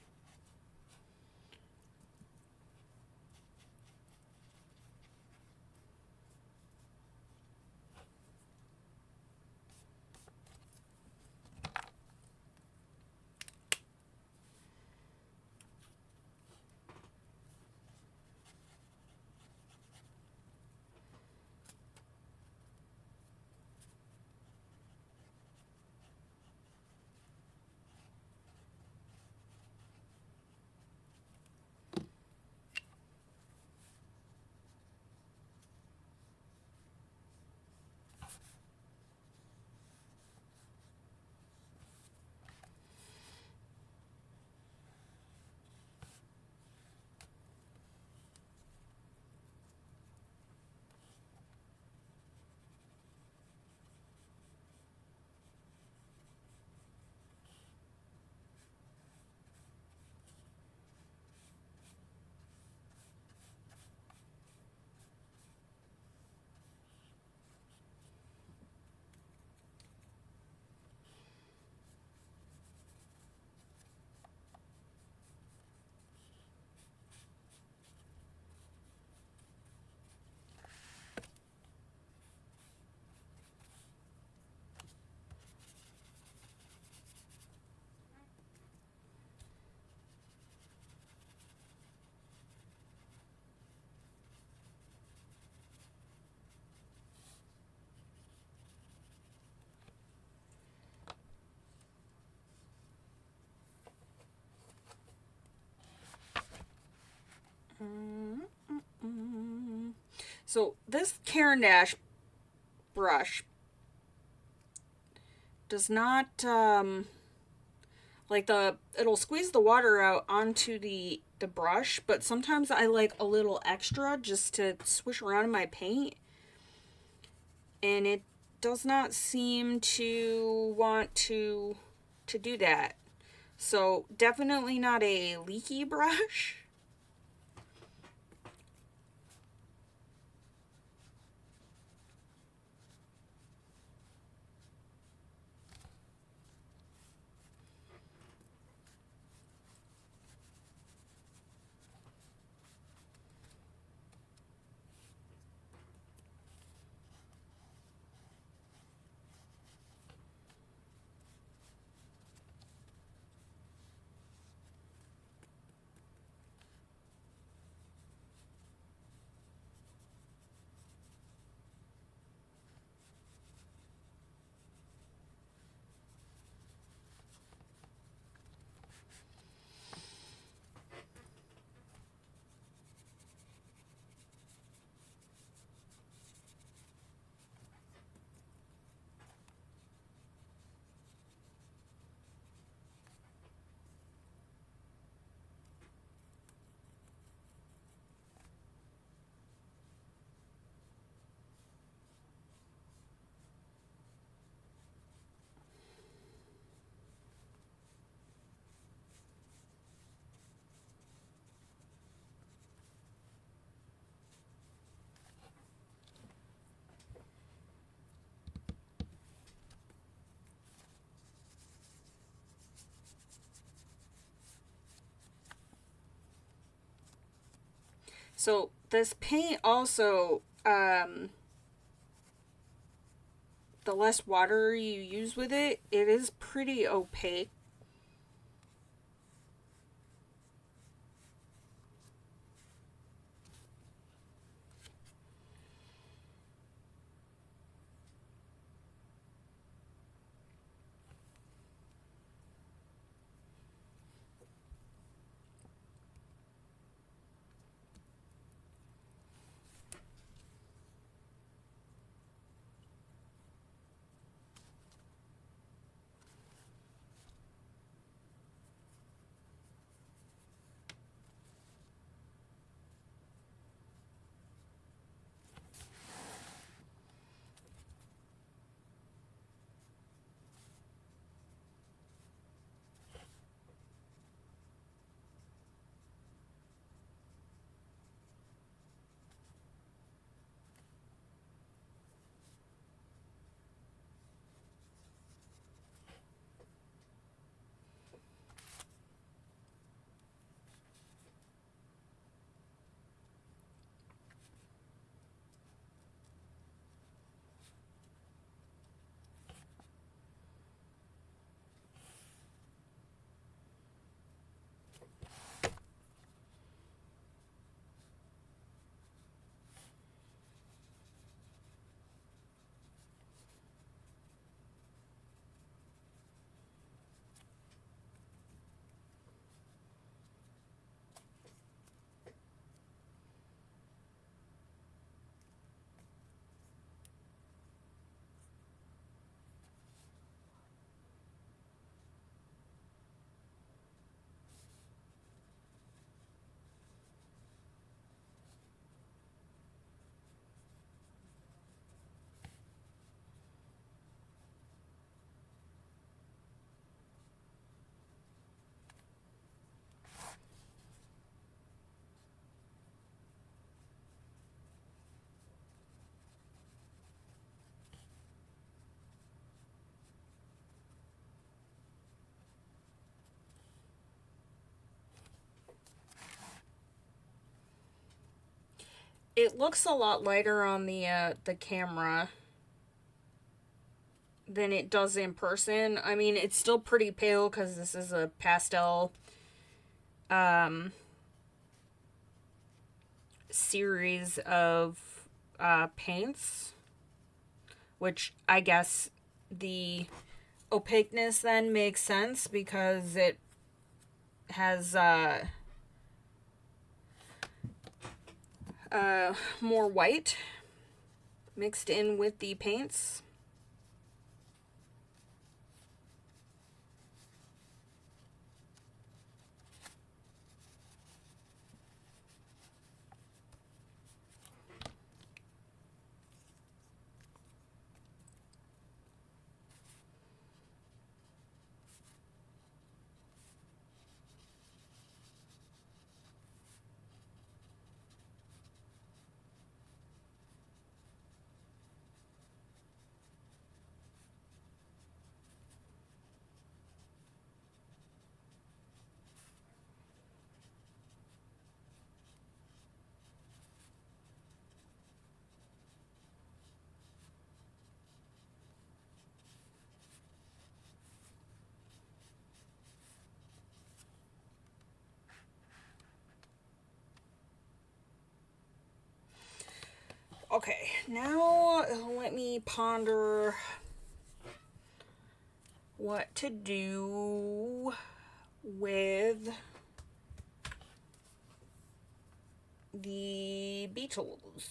So this Caran d'Ache brush does not like it'll squeeze the water out onto the brush, but sometimes I like a little extra just to swish around in my paint, and it does not seem to want to do that. So definitely not a leaky brush. So this paint also, the less water you use with it, it is pretty opaque. It looks a lot lighter on the camera than it does in person. I mean, it's still pretty pale because this is a pastel series of paints, which I guess the opaqueness then makes sense because it has more white mixed in with the paints. Okay, now let me ponder what to do with the beetles.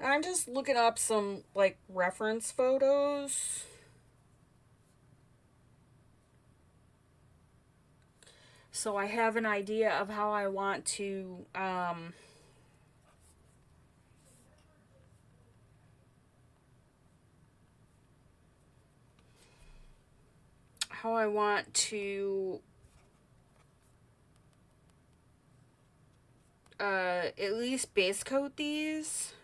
I'm just looking up some, like, reference photos. So I have an idea of how I want to, how I want to, at least base coat these.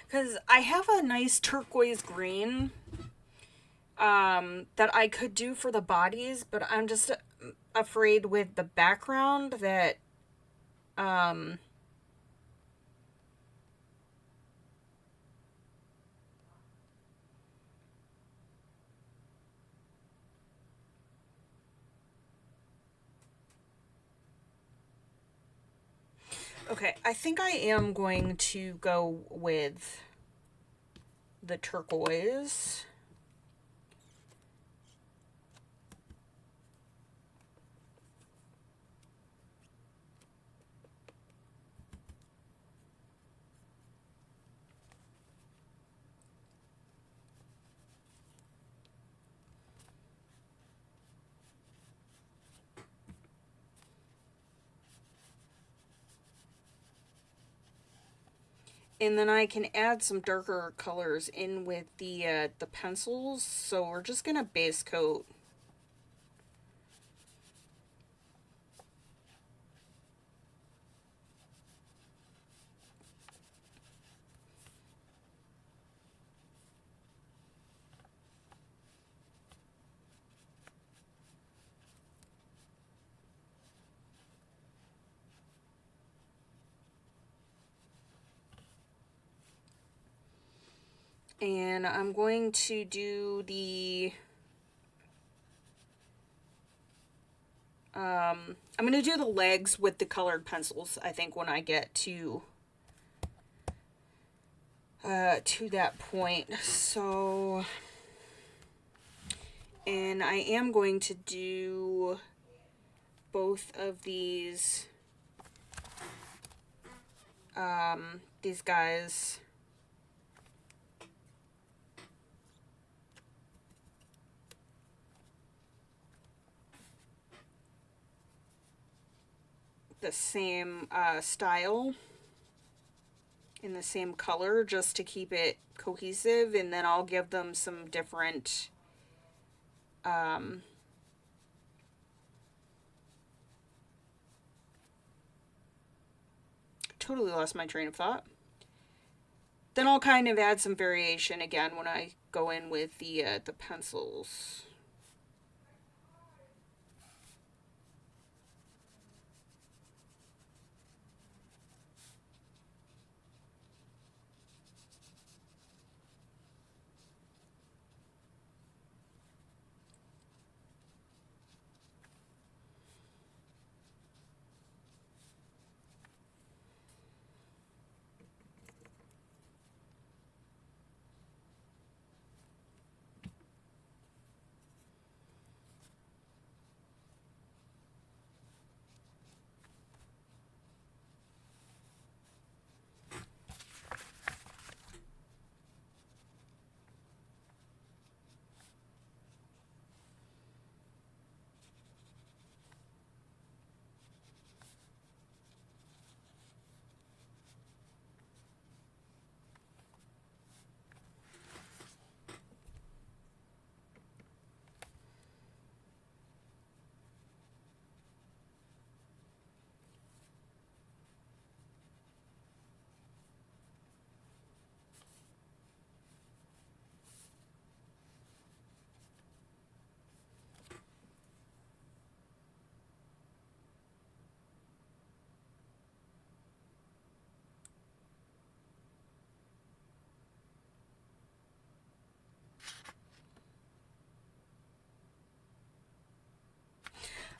Because I have a nice turquoise green that I could do for the bodies, but I'm just afraid with the background that okay, I think I am going to go with the turquoise. And then I can add some darker colors in with the pencils. So we're just gonna base coat. And I'm going to do the I'm going to do the legs with the colored pencils, I think, when I get to that point. So, and I am going to do both of these guys the same style in the same color just to keep it cohesive, and then I'll give them some different totally lost my train of thought. Then I'll kind of add some variation again when I go in with the pencils.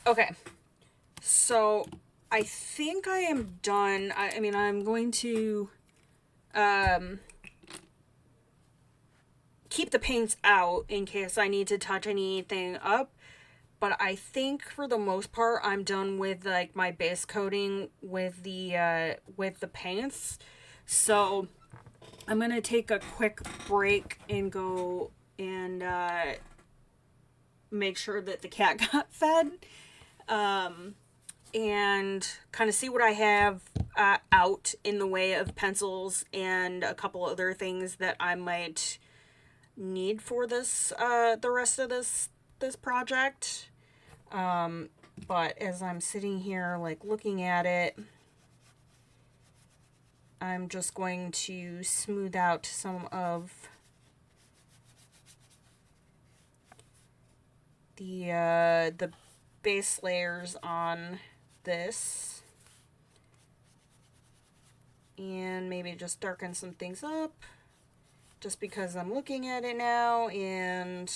Okay, so I think I am done. I mean, I'm going to keep the paints out in case I need to touch anything up. But I think for the most part, I'm done with like my base coating with the paints. So I'm gonna take a quick break and go and make sure that the cat got fed. And kind of see what I have out in the way of pencils and a couple other things that I might need for this the rest of this project. But as I'm sitting here like looking at it, I'm just going to smooth out some of the base layers on this, and maybe just darken some things up just because I'm looking at it now. And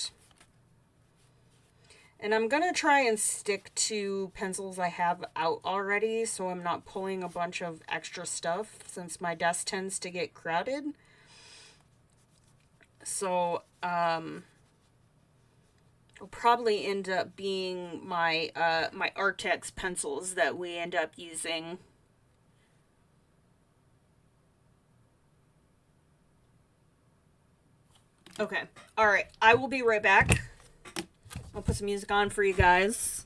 I'm gonna try and stick to pencils I have out already, so I'm not pulling a bunch of extra stuff since my desk tends to get crowded. So will probably end up being my my Artex pencils that we end up using. Okay, all right, I will be right back. I'll put some music on for you guys.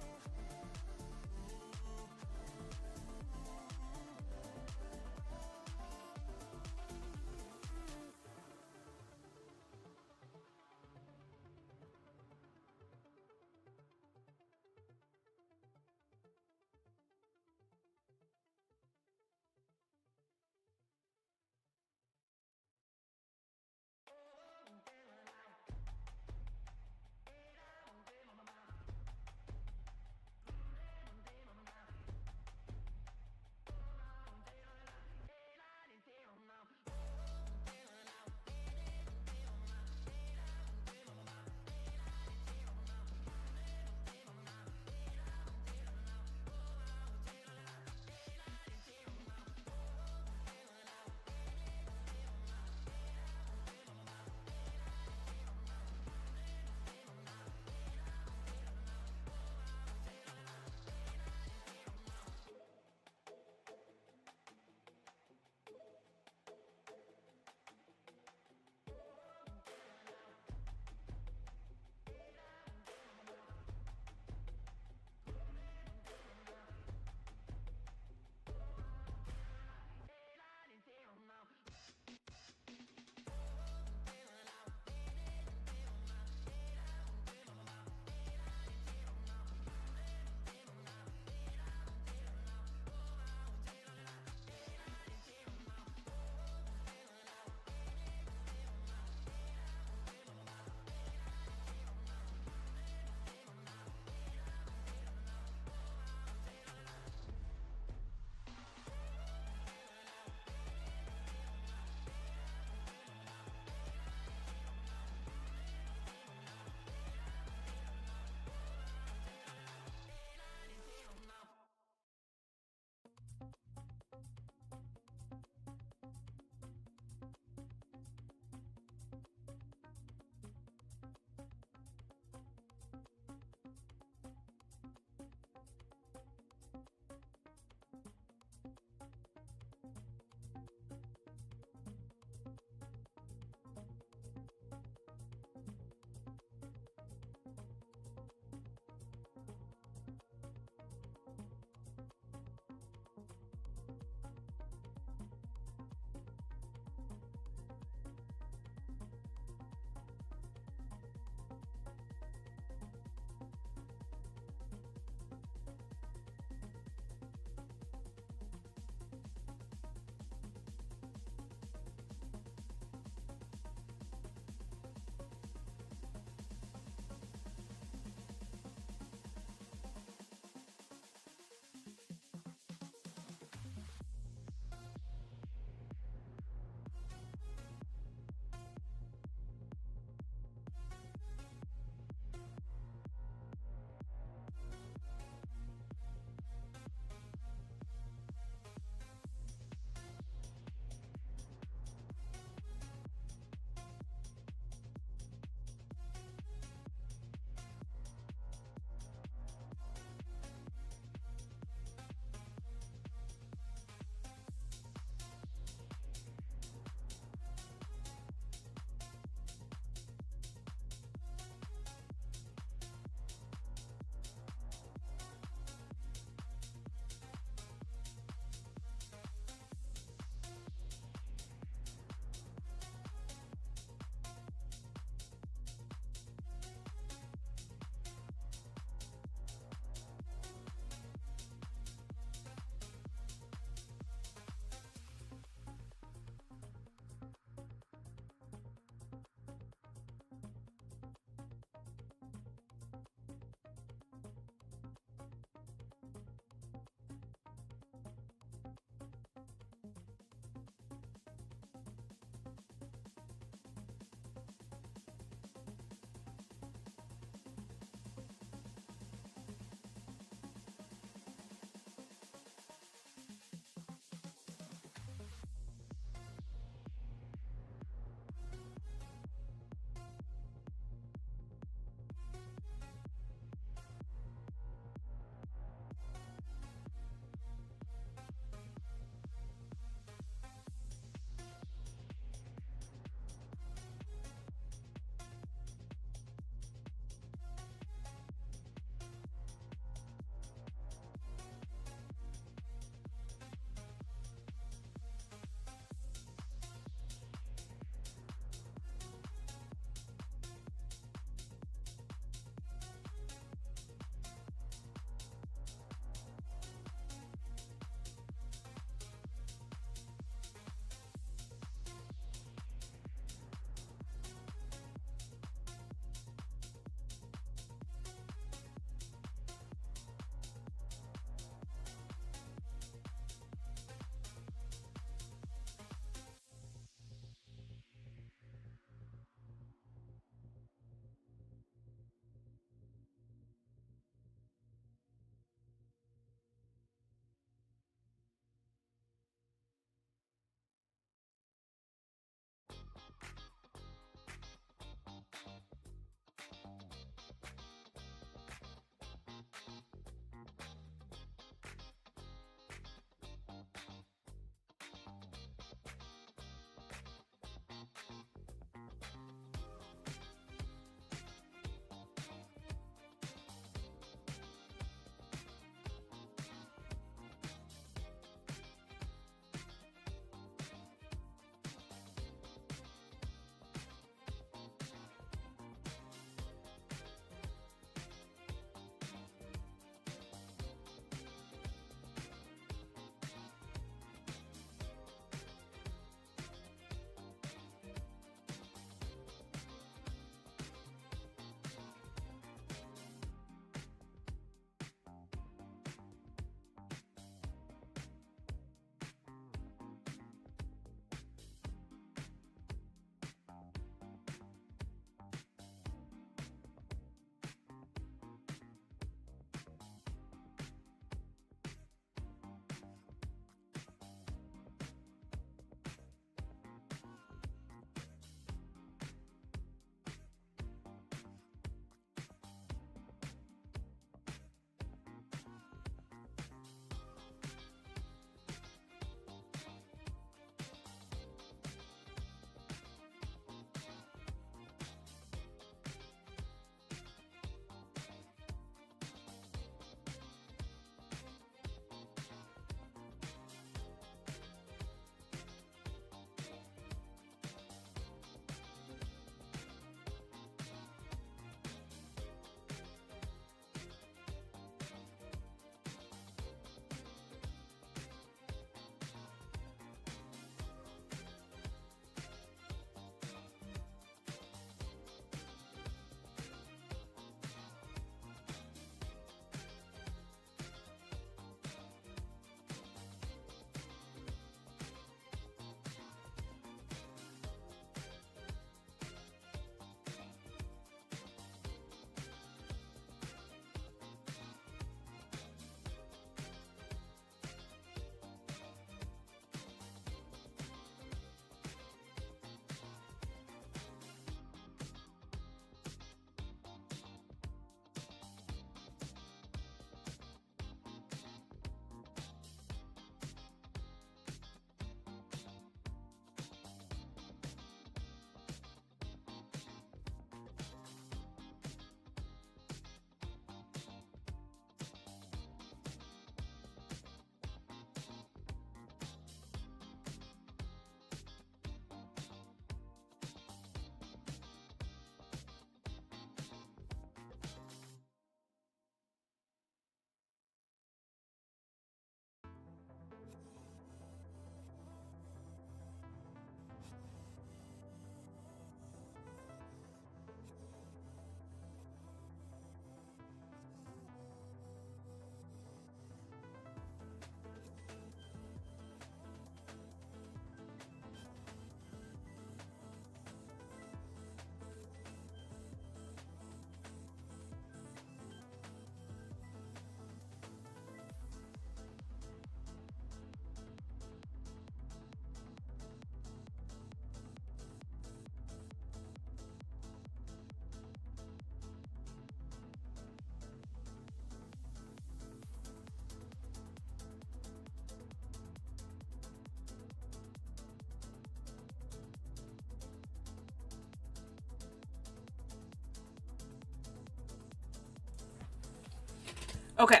Okay,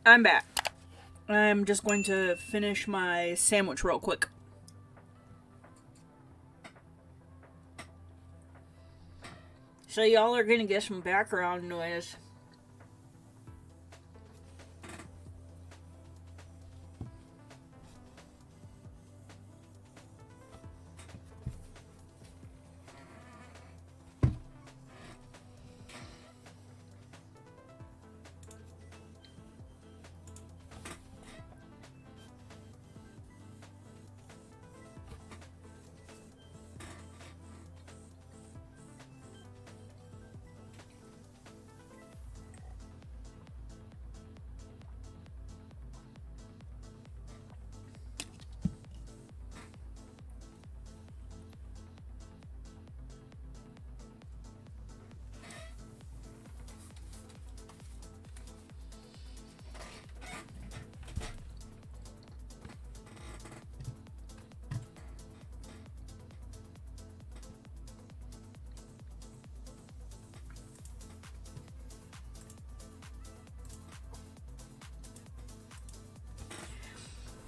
I'm back. I'm just going to finish my sandwich real quick. So y'all are gonna get some background noise.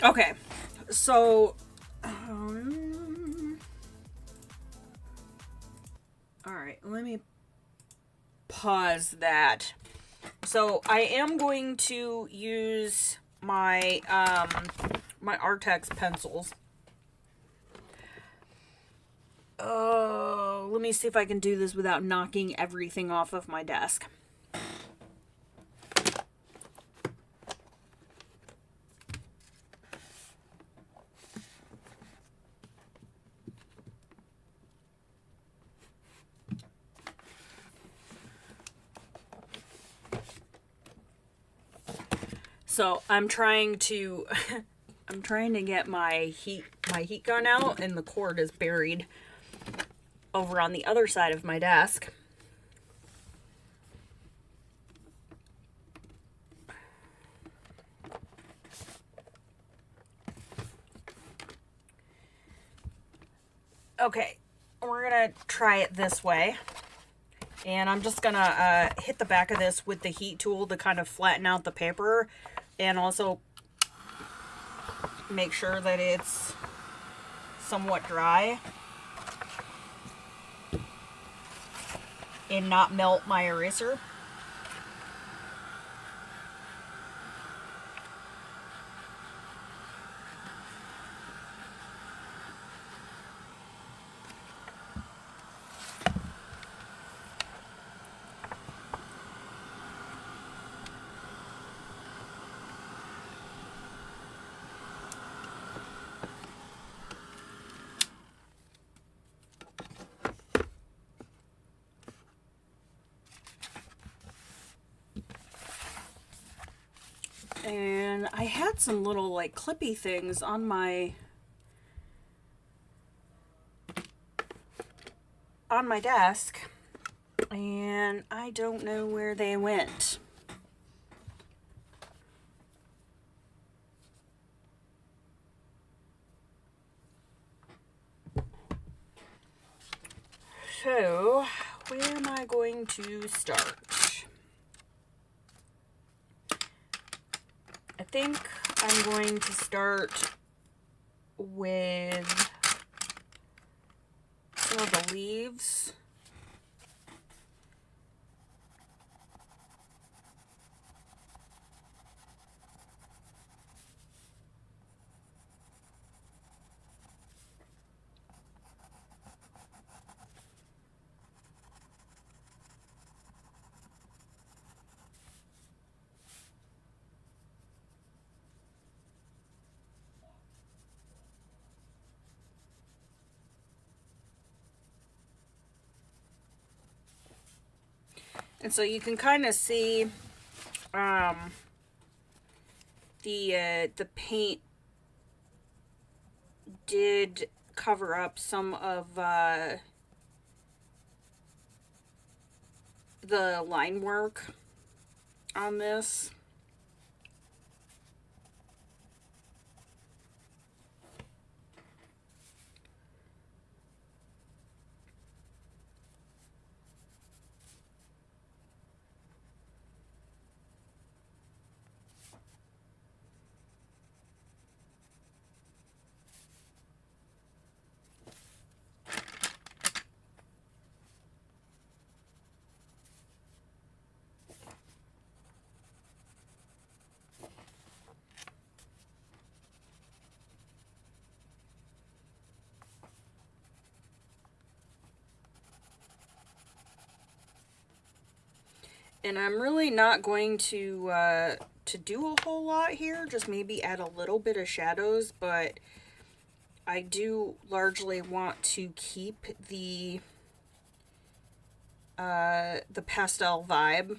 Okay, so all right, let me pause that. So I am going to use my my Artex pencils. Oh, let me see if I can do this without knocking everything off of my desk. So I'm trying to I'm trying to get my heat gun out, and the cord is buried over on the other side of my desk. Okay, we're gonna try it this way. And I'm just gonna hit the back of this with the heat tool to kind of flatten out the paper, and also make sure that it's somewhat dry and not melt my eraser. And I had some little like clippy things on my desk, and I don't know where they went. So, where am I going to start? I think I'm going to start with some of the leaves. And so you can kind of see the paint did cover up some of the line work on this. And I'm really not going to do a whole lot here, just maybe add a little bit of shadows, but I do largely want to keep the pastel vibe.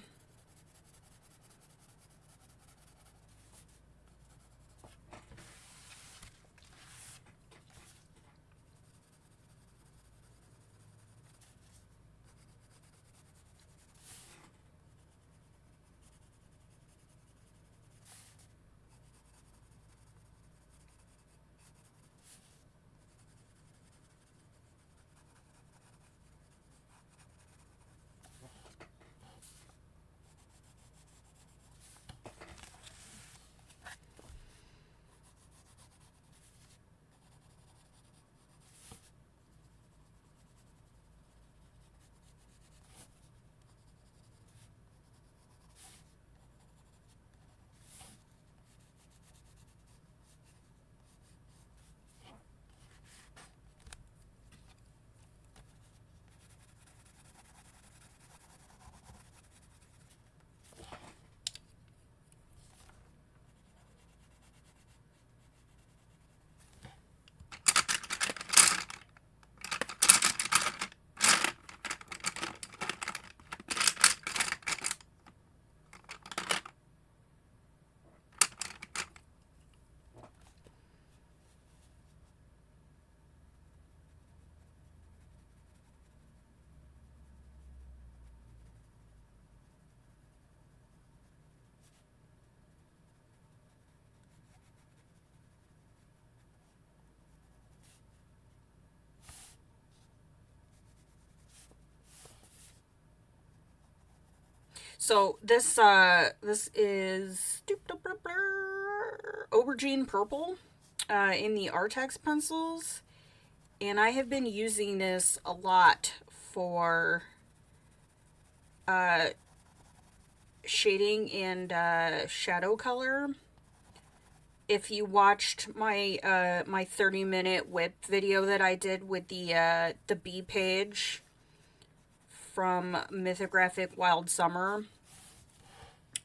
So this is aubergine purple in the Artex pencils, and I have been using this a lot for uh, shading and shadow color. If you watched my 30-minute whip video that I did with the B page from Mythographic Wild Summer,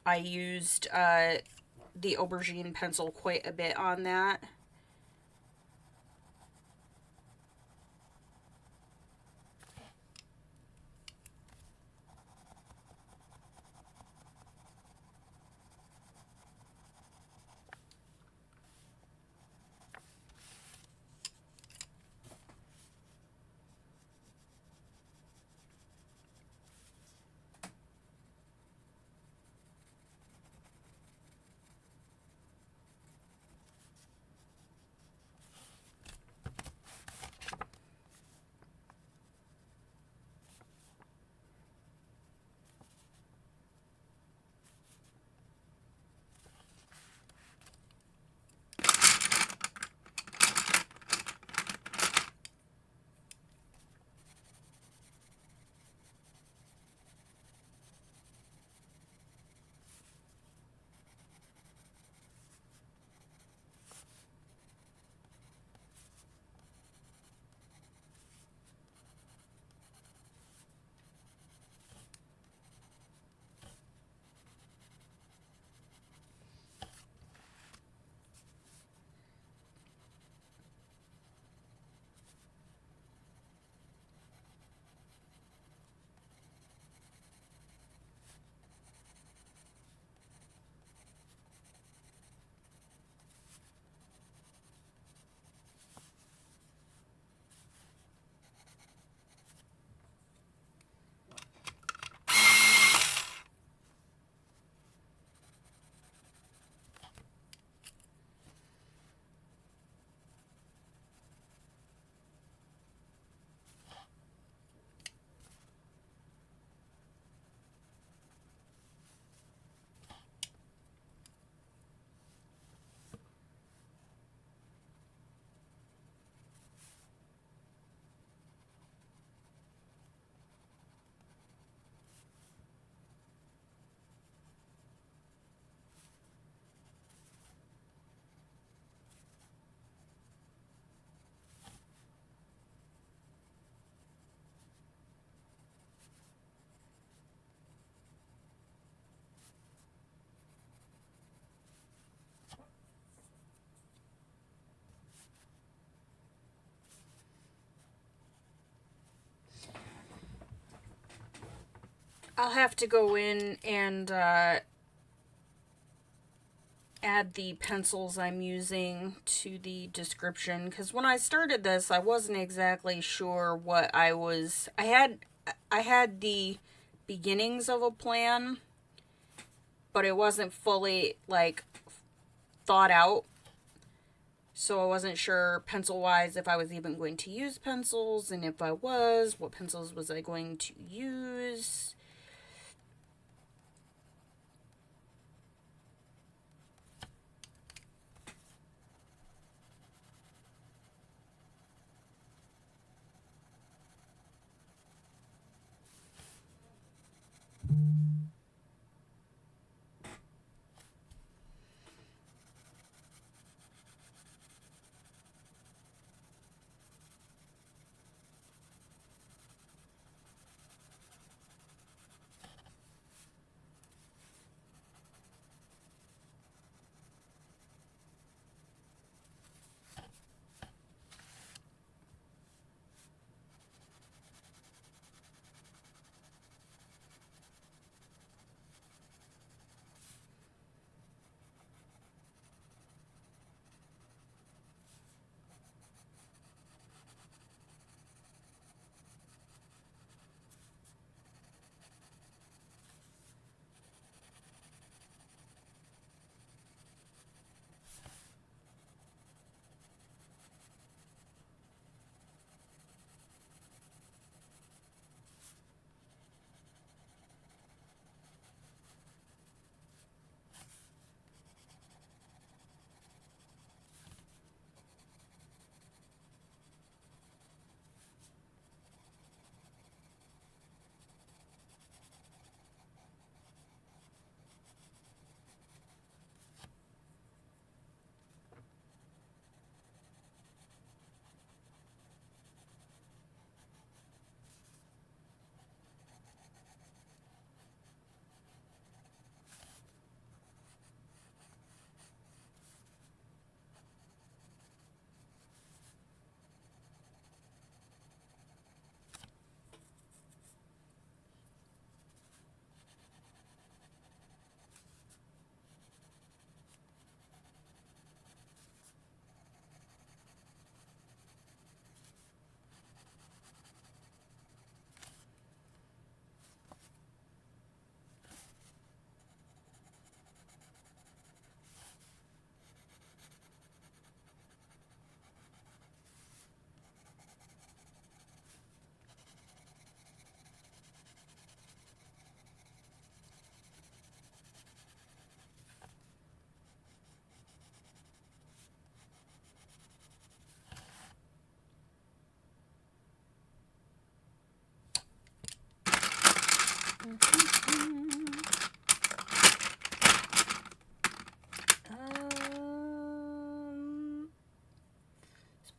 I used the aubergine pencil quite a bit on that. I'll have to go in and add the pencils I'm using to the description, because when I started this I wasn't exactly sure what I had the beginnings of a plan, but it wasn't fully like thought out. So I wasn't sure pencil wise if I was even going to use pencils, and if I was, what pencils was I going to use.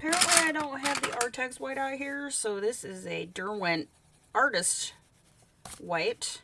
Apparently I don't have the Artex white out here, so this is a Derwent Artist white.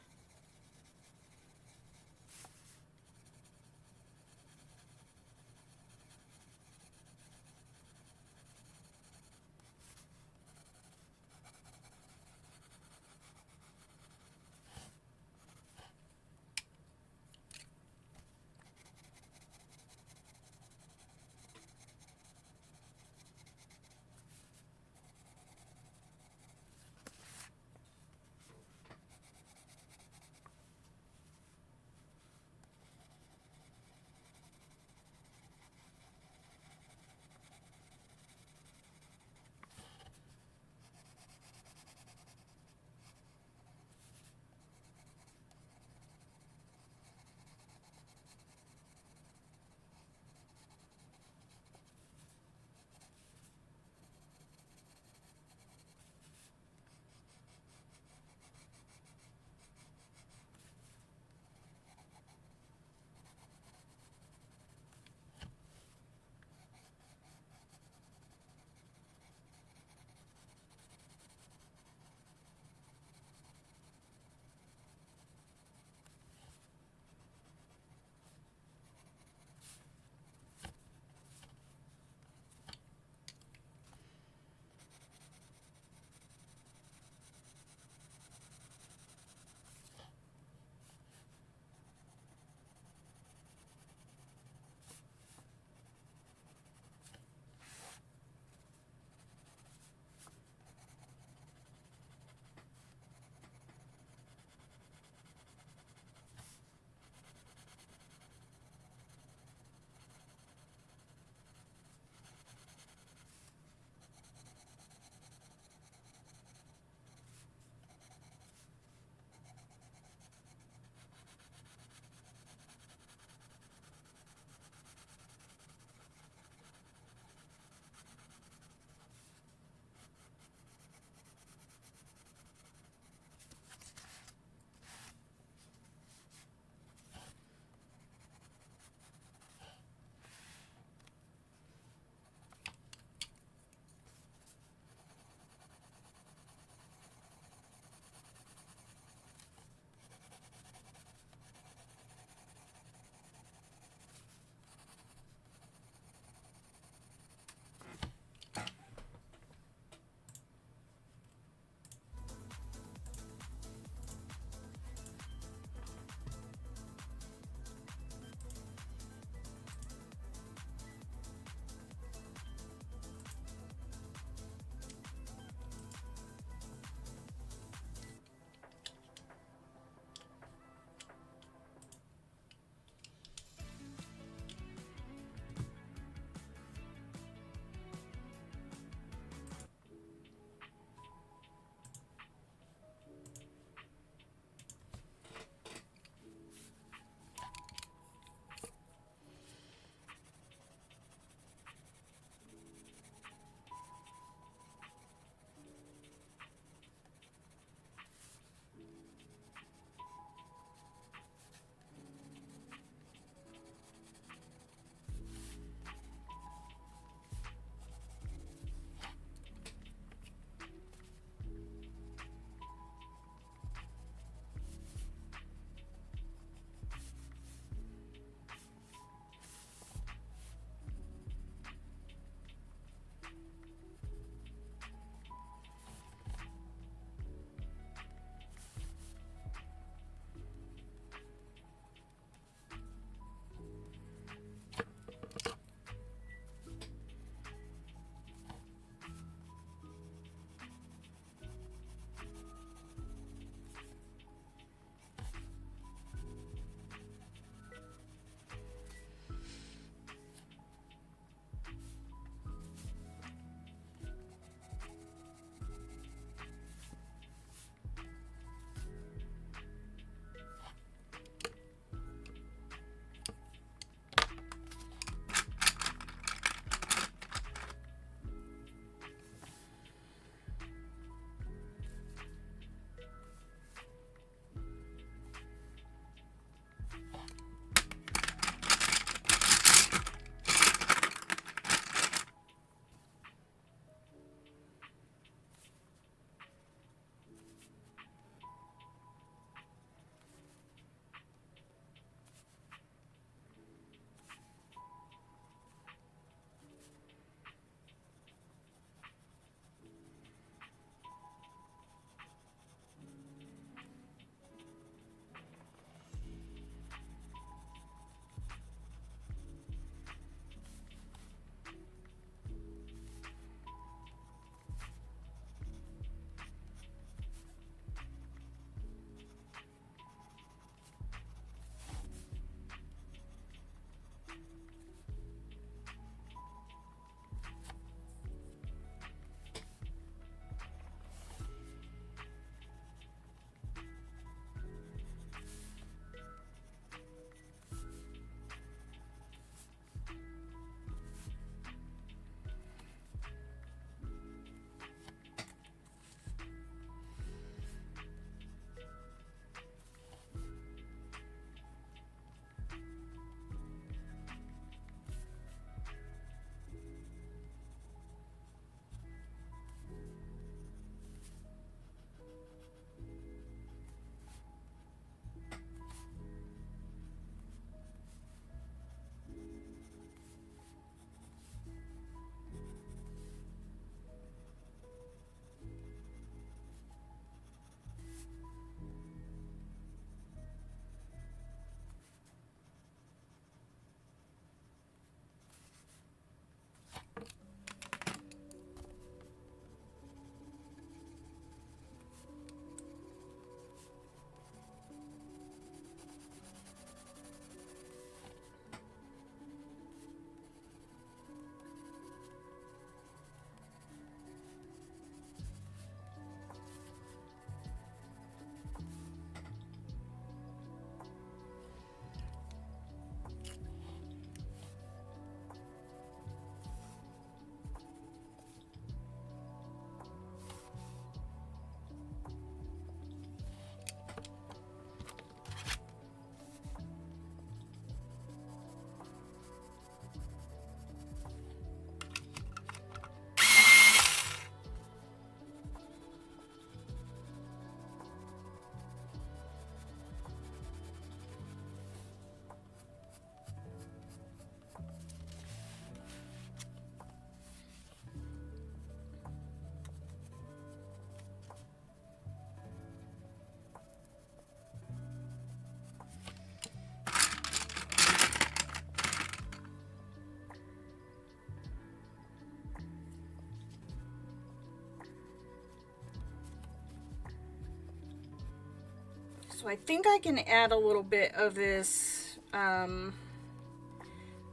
So I think I can add a little bit of this, the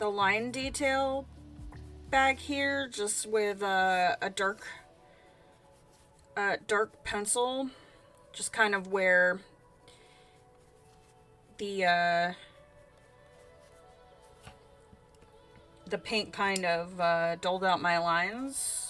line detail back here, just with a dark pencil, just kind of where the paint kind of dulled out my lines.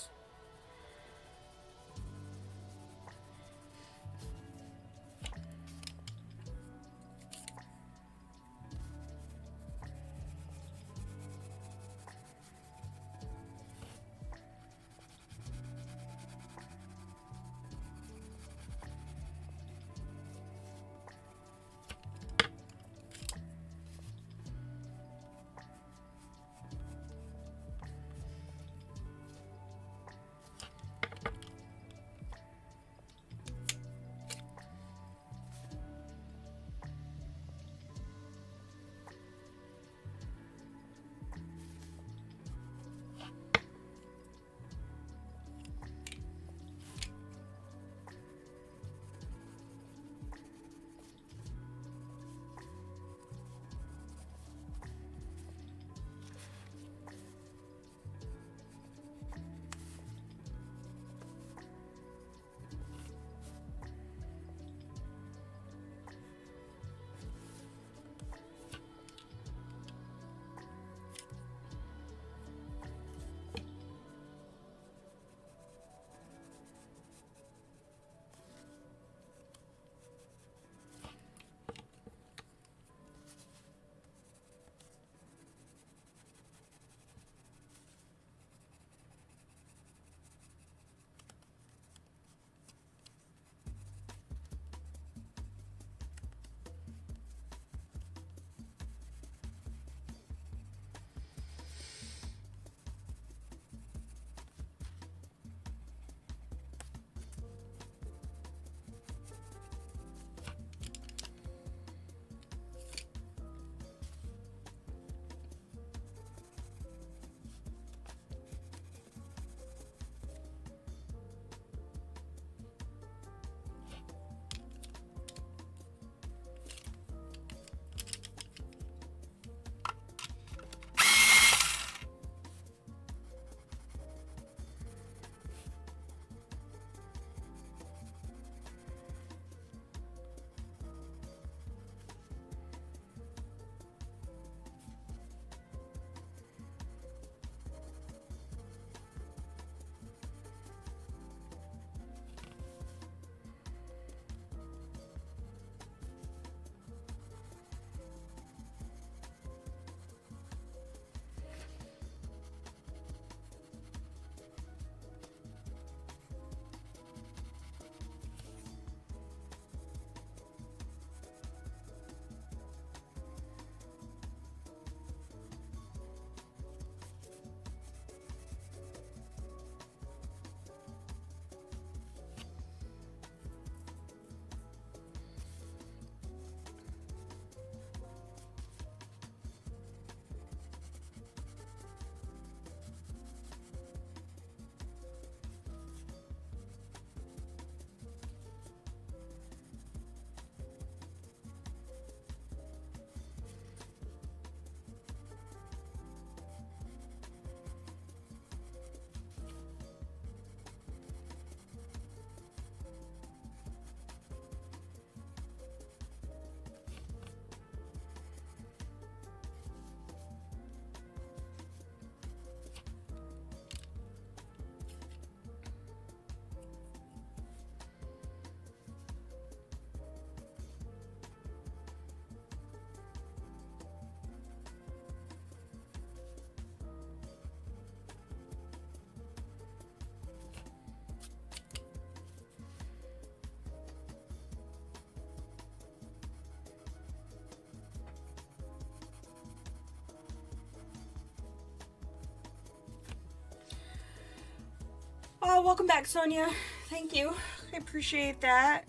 Oh, welcome back, Sonia. Thank you. I appreciate that.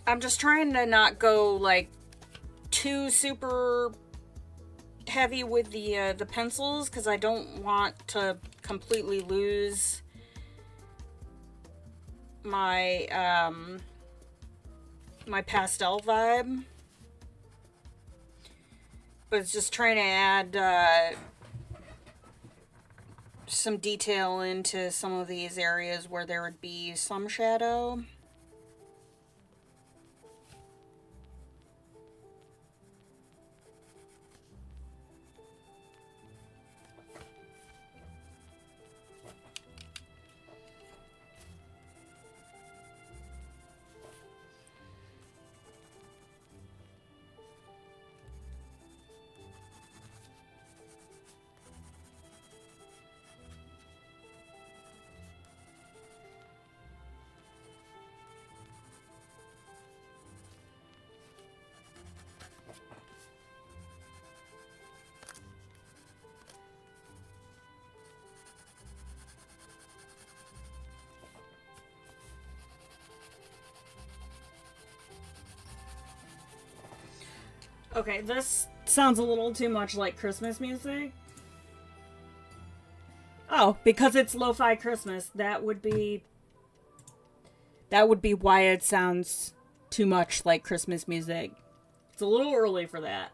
I'm just trying to not go like too super heavy with the pencils, because I don't want to completely lose my my pastel vibe, but it's just trying to add some detail into some of these areas where there would be some shadow. Okay, this sounds a little too much like Christmas music. Oh, because it's lo-fi Christmas, that would be why it sounds too much like Christmas music. It's a little early for that.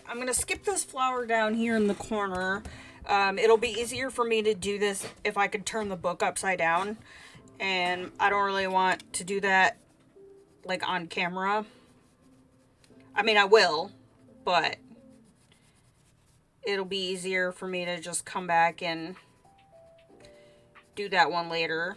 I'm gonna skip this flower down here in the corner. It'll be easier for me to do this if I could turn the book upside down. And I don't really want to do that, like, on camera. I mean, I will, but it'll be easier for me to just come back and do that one later.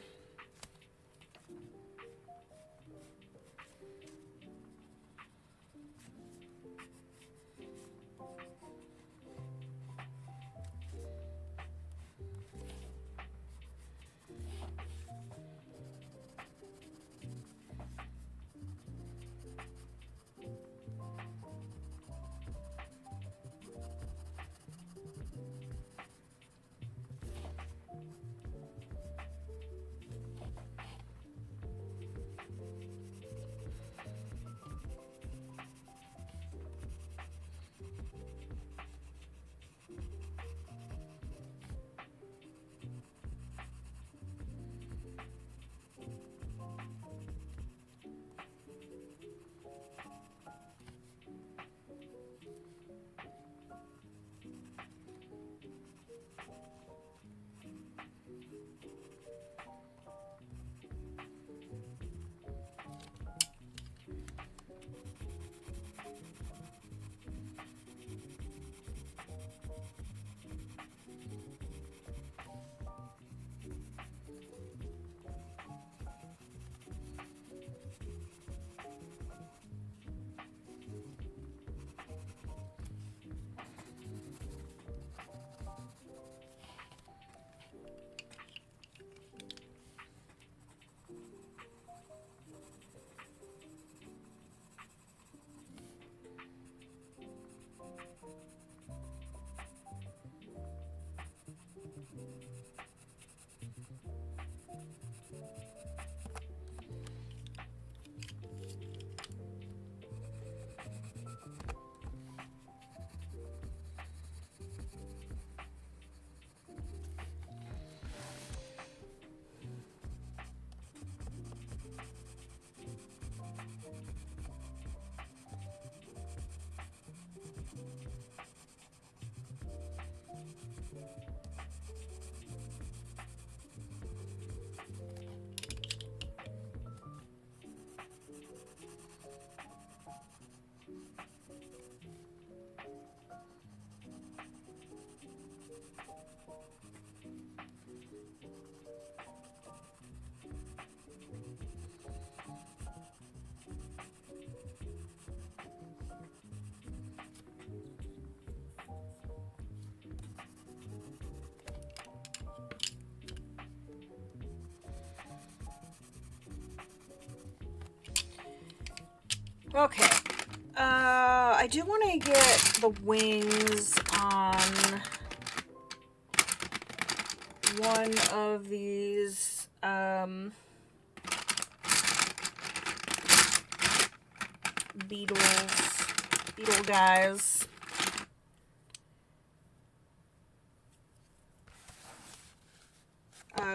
Okay. I do want to get the wings on one of these beetle guys.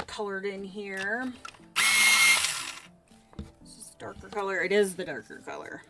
Colored in here. This is darker color. It is the darker color.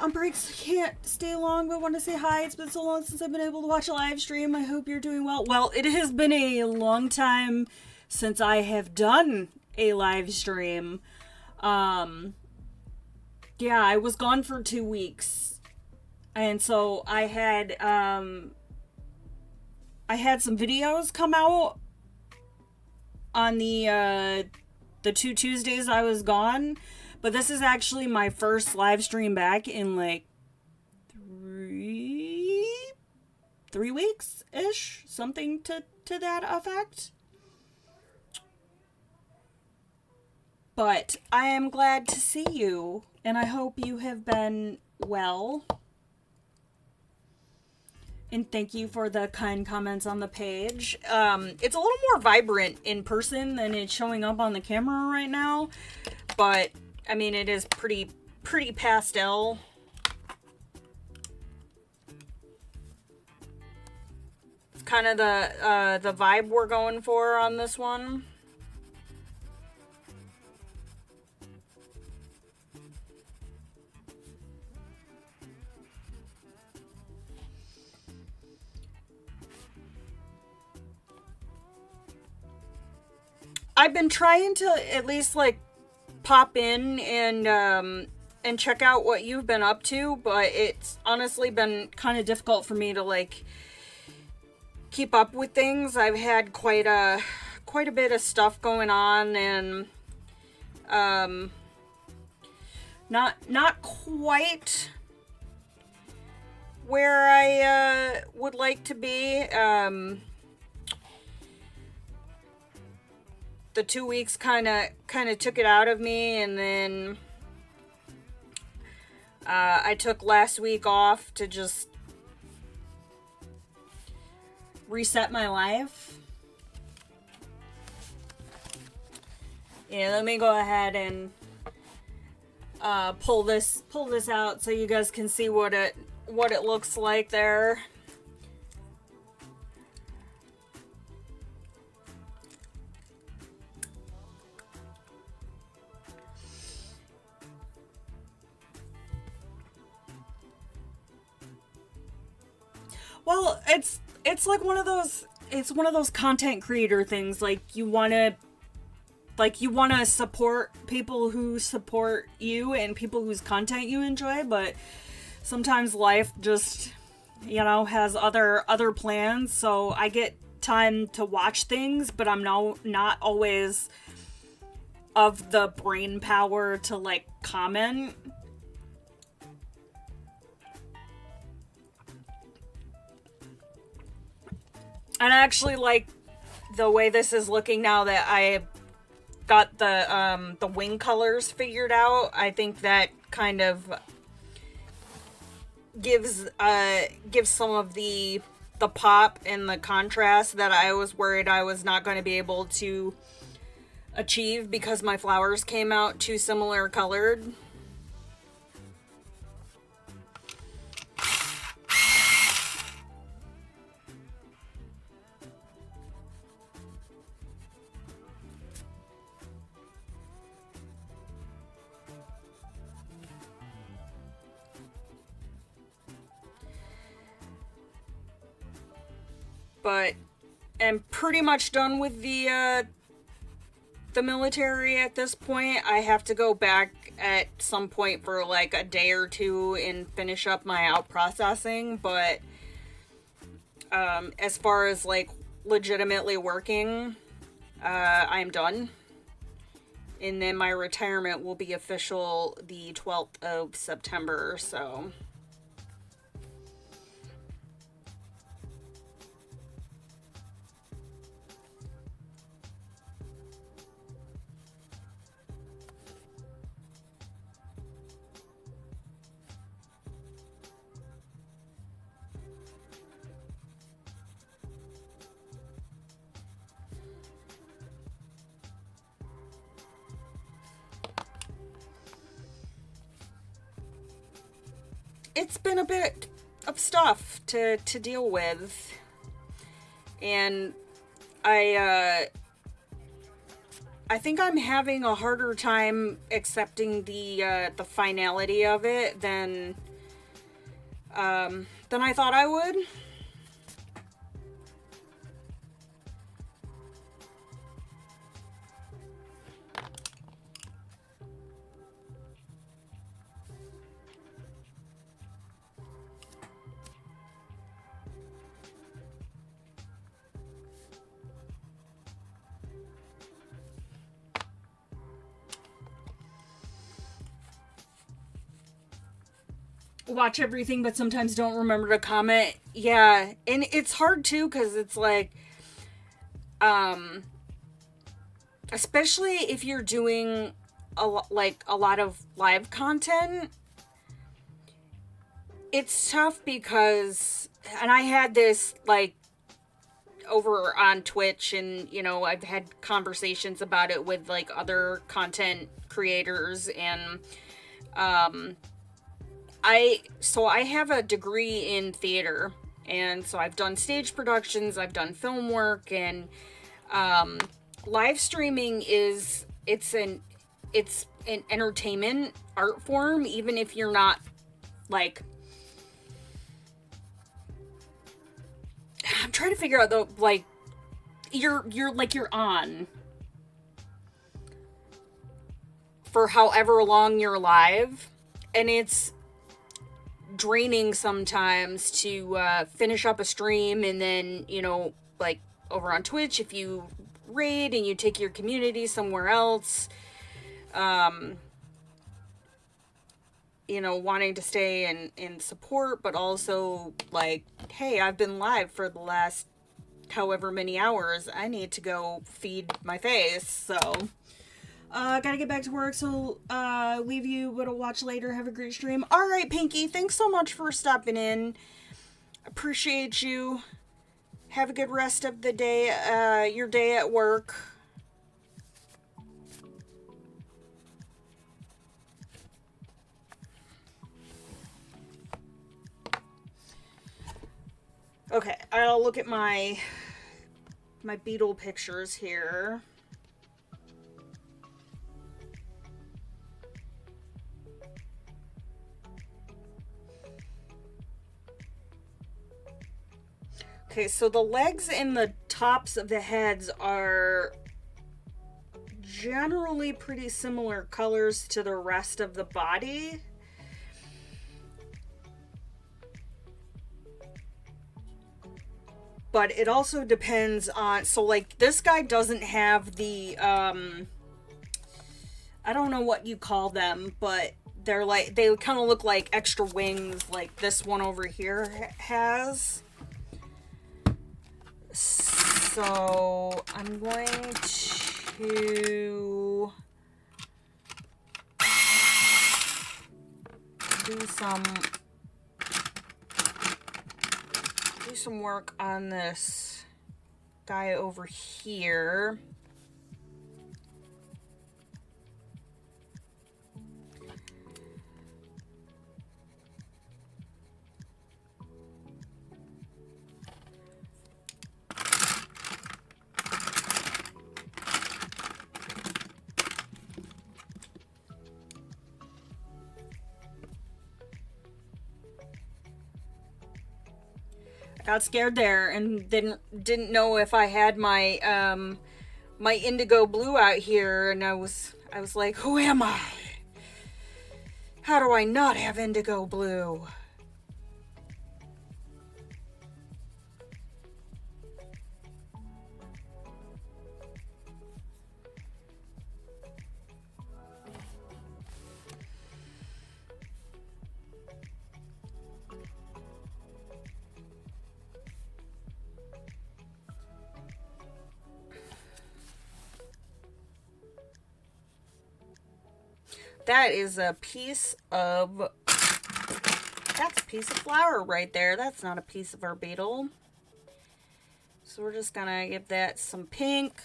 on breaks. Can't stay long, but want to say hi. It's been so long since I've been able to watch a live stream. I hope you're doing well. Well, it has been a long time since I have done a live stream. Yeah, I was gone for 2 weeks. And so I had some videos come out on the 2 Tuesdays I was gone. But this is actually my first live stream back in like 3 weeks-ish, something to that effect. But I am glad to see you, and I hope you have been well. And thank you for the kind comments on the page. It's a little more vibrant in person than it's showing up on the camera right now, but I mean, it is pretty pastel. It's kind of the vibe we're going for on this one. I've been trying to at least like pop in and check out what you've been up to, but it's honestly been kind of difficult for me to like keep up with things. I've had quite a bit of stuff going on, and not quite where I would like to be. The 2 weeks kind of took it out of me, and then I took last week off to just reset my life. Yeah, let me go ahead and pull this out so you guys can see what it looks like there. Well, it's like one of those content creator things. Like you want to support people who support you and people whose content you enjoy, but sometimes life just, has other plans. So I get time to watch things, but I'm not always of the brain power to like comment. And I actually like the way this is looking now that I got the wing colors figured out. I think that kind of gives some of the pop and the contrast that I was worried I was not going to be able to achieve because my flowers came out too similar colored. But I'm pretty much done with the military at this point. I have to go back at some point for like a day or two and finish up my out processing, but as far as like legitimately working, I'm done. And then my retirement will be official the 12th of September, so it's been a bit of stuff to deal with, and I think I'm having a harder time accepting the finality of it than than I thought I would. Watch everything, but sometimes don't remember to comment. Yeah, and it's hard too because it's like, especially if you're doing a lot of live content, it's tough because, and I had this like over on Twitch, and you know I've had conversations about it with like other content creators, and I have a degree in theater, and so I've done stage productions, I've done film work, and live streaming it's an entertainment art form, even if you're not like, I'm trying to figure out though, like you're on for however long you're live, and it's draining sometimes to finish up a stream, and then, you know, like over on Twitch, if you raid and you take your community somewhere else, you know, wanting to stay in support, but also like, hey, I've been live for the last however many hours, I need to go feed my face, so gotta get back to work, so leave you, but I'll watch later. Have a great stream. Alright, Pinky, thanks so much for stopping in. Appreciate you. Have a good rest of the day, your day at work. Okay, I'll look at my beetle pictures here. Okay, so the legs and the tops of the heads are generally pretty similar colors to the rest of the body. But it also depends on, so like this guy doesn't have the, I don't know what you call them, but they're like, they kind of look like extra wings like this one over here has. So I'm going to do some work on this guy over here. Got scared there and didn't know if I had my my indigo blue out here, and I was like, who am I? How do I not have indigo blue? That is a piece of, that's a piece of flower right there. That's not a piece of our beetle. So we're just gonna give that some pink.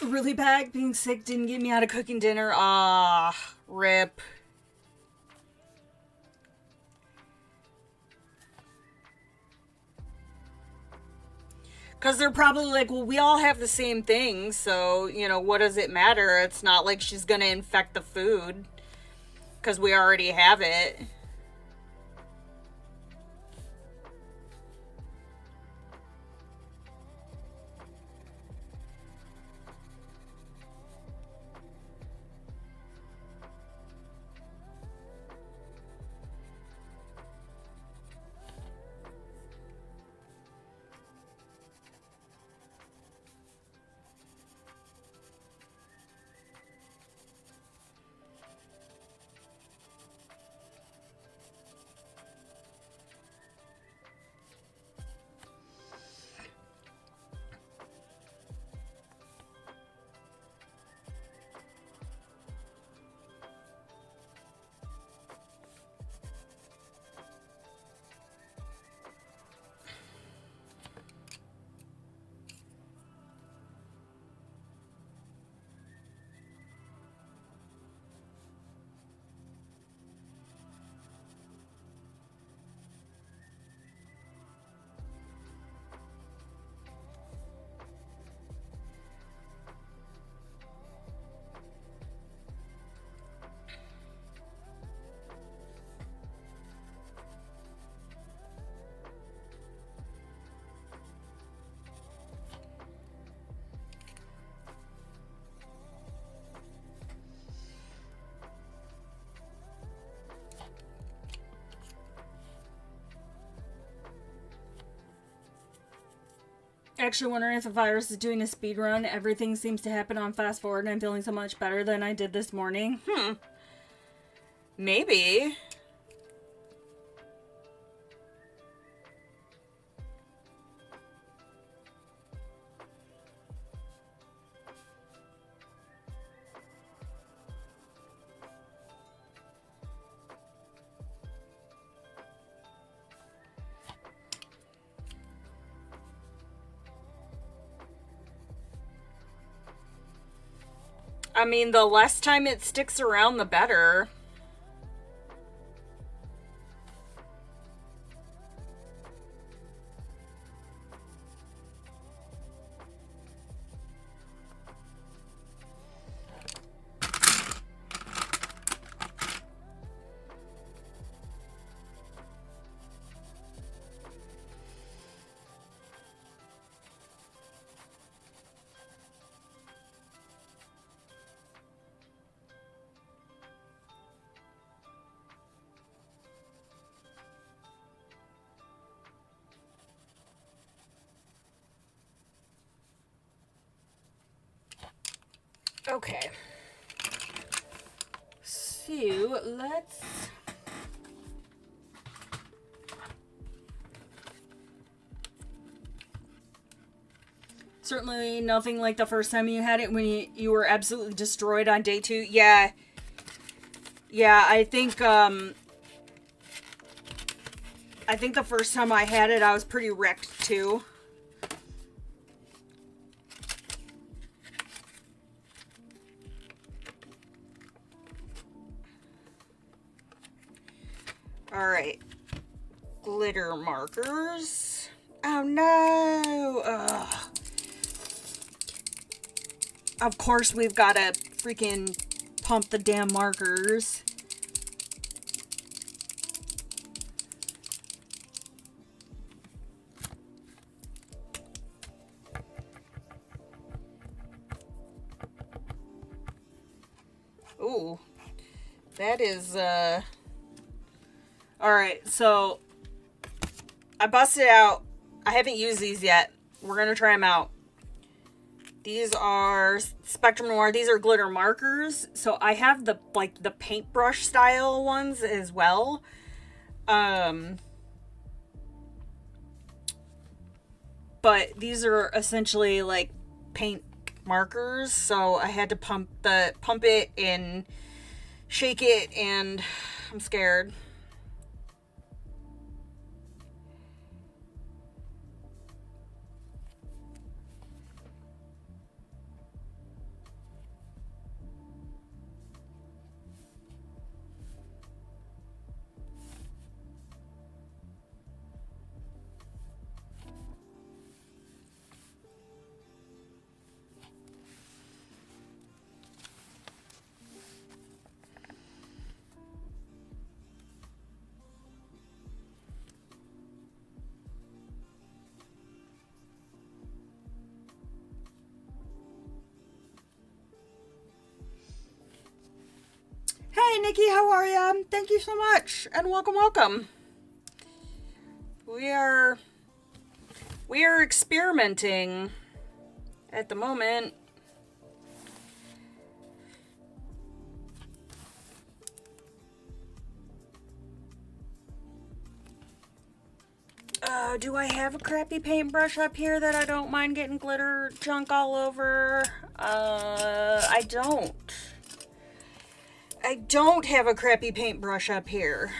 really bad. Being sick didn't get me out of cooking dinner. Ah, rip. Because they're probably like, well, we all have the same thing, so, you know, what does it matter? It's not like she's going to infect the food because we already have it. Actually wondering if the virus is doing a speed run. Everything seems to happen on fast forward and I'm feeling so much better than I did this morning. Maybe. I mean, the less time it sticks around, the better. Okay. So, let's... Certainly nothing like the first time you had it when you were absolutely destroyed on day 2. Yeah. Yeah, I think the first time I had it, I was pretty wrecked too. Alright. Glitter markers. Oh no! Ugh. Of course we've gotta freaking pump the damn markers. Ooh. That is, Alright, so I busted out. I haven't used these yet. We're gonna try them out. These are Spectrum Noir. These are glitter markers. So I have the paintbrush style ones as well. But these are essentially like paint markers. So I had to pump it and shake it, and I'm scared. Nikki, how are you? Thank you so much, and welcome, welcome. We are experimenting at the moment. Do I have a crappy paintbrush up here that I don't mind getting glitter junk all over? I don't. I don't have a crappy paintbrush up here.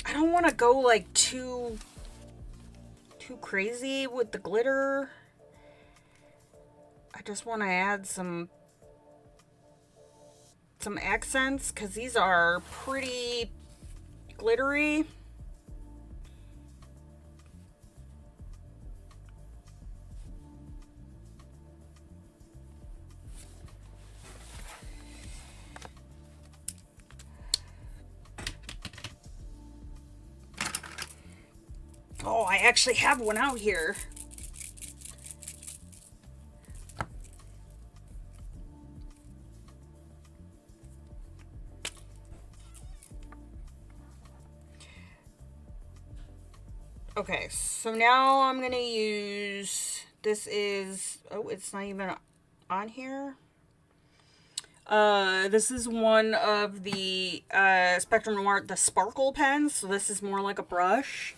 I don't want to go like too crazy with the glitter. I just want to add some accents because these are pretty glittery. Oh, I actually have one out here. Okay, so now I'm gonna use, this is, oh, it's not even on here. This is one of the Spectrum Noir, the sparkle pens, so this is more like a brush.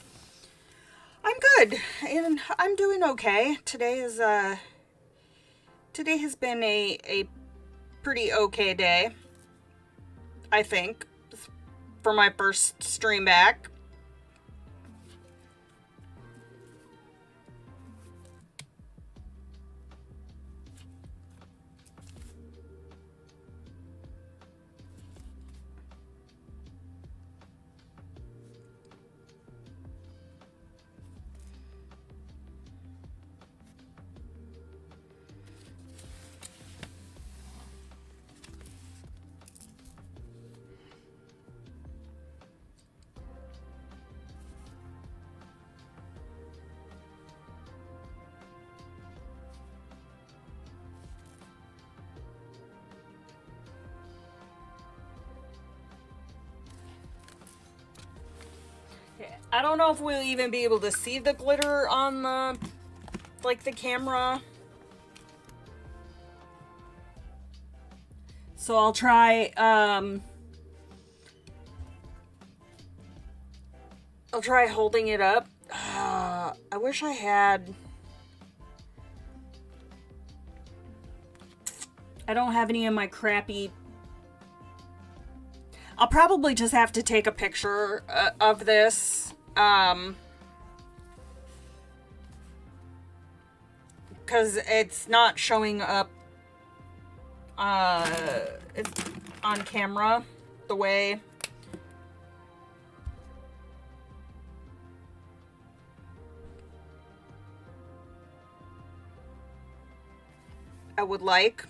I'm good, and I'm doing okay. Today has been a pretty okay day, I think, for my first stream back. I don't know if we'll even be able to see the glitter on the, like, the camera. So I'll try, I'll try holding it up. I wish I had... I don't have any of my crappy... I'll probably just have to take a picture of this. Because it's not showing up it's on camera the way I would like.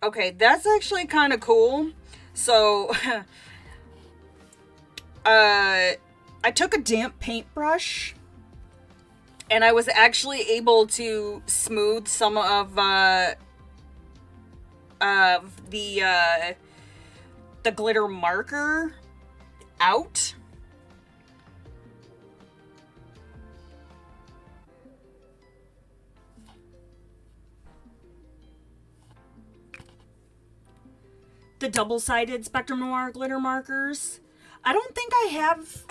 Okay, that's actually kind of cool. So, I took a damp paintbrush, and I was actually able to smooth some of the glitter marker out. The double-sided Spectrum Noir glitter markers. I don't think I have...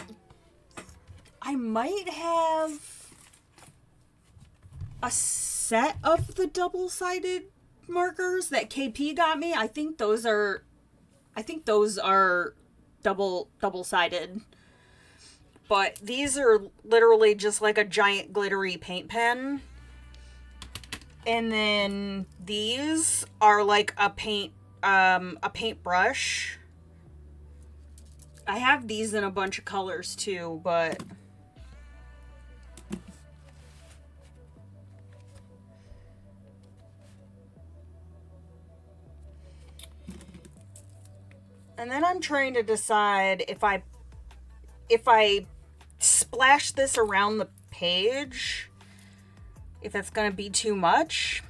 I might have a set of the double-sided markers that KP got me. I think those are double-sided. But these are literally just like a giant glittery paint pen. And then these are like a paintbrush. I have these in a bunch of colors too, but and then I'm trying to decide if I if I splash this around the page, if that's going to be too much.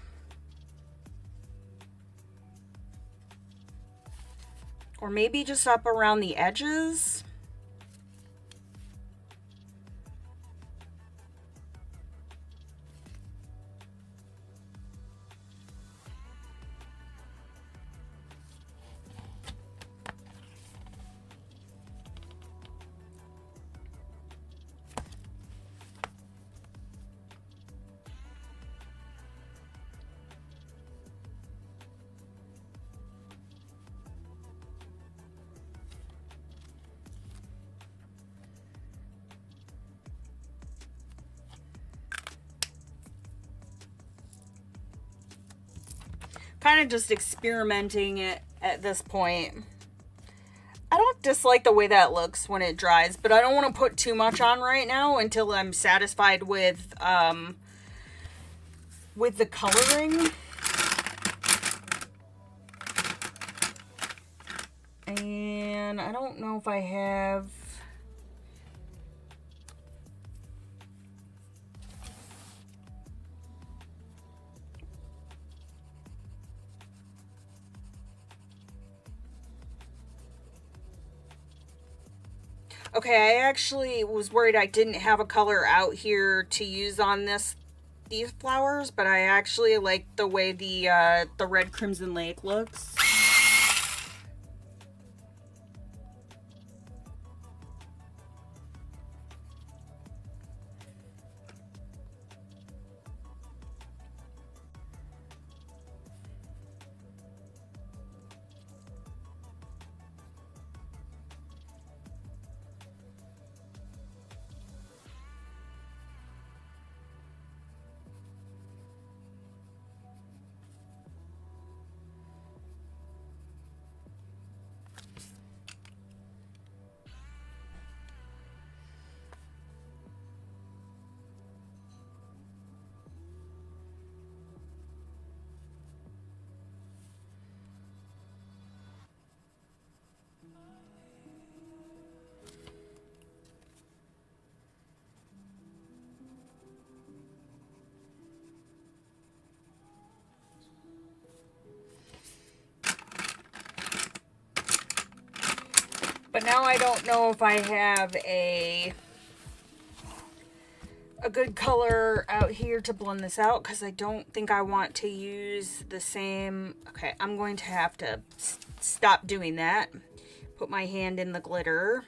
Or maybe just up around the edges. Kind of just experimenting it at this point. I don't dislike the way that looks when it dries, but I don't want to put too much on right now until I'm satisfied with the coloring. And I don't know if I have... Okay, I actually was worried I didn't have a color out here to use on these flowers, but I actually like the way the red Crimson Lake looks. But now I don't know if I have a good color out here to blend this out, because I don't think I want to use the same... Okay, I'm going to have to stop doing that. Put my hand in the glitter.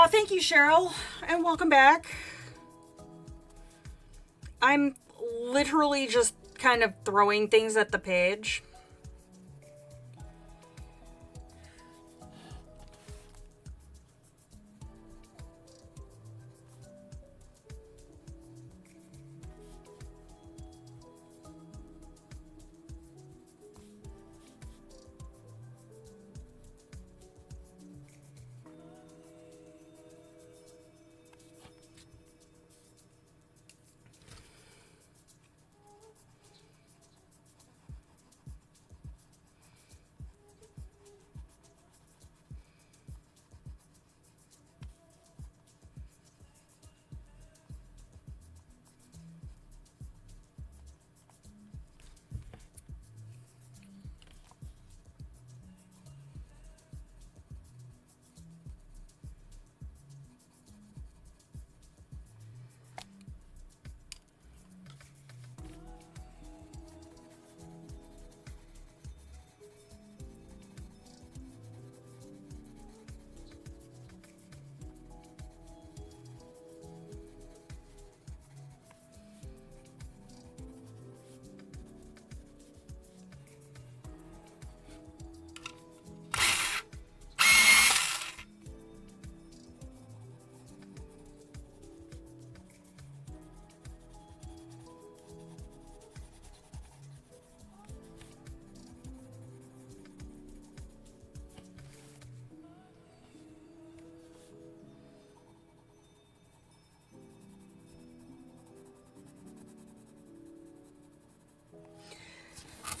Thank you, Cheryl, and welcome back. I'm literally just kind of throwing things at the page.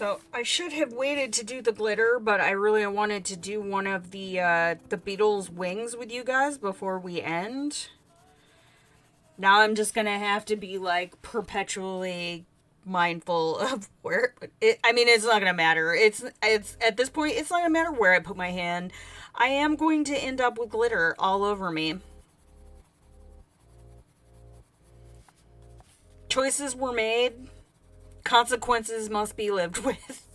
So I should have waited to do the glitter, but I really wanted to do one of the Beatles wings with you guys before we end. Now I'm just gonna have to be like perpetually mindful of where I mean, it's not gonna matter. It's at this point, it's not gonna matter where I put my hand. I am going to end up with glitter all over me. Choices were made. Consequences must be lived with.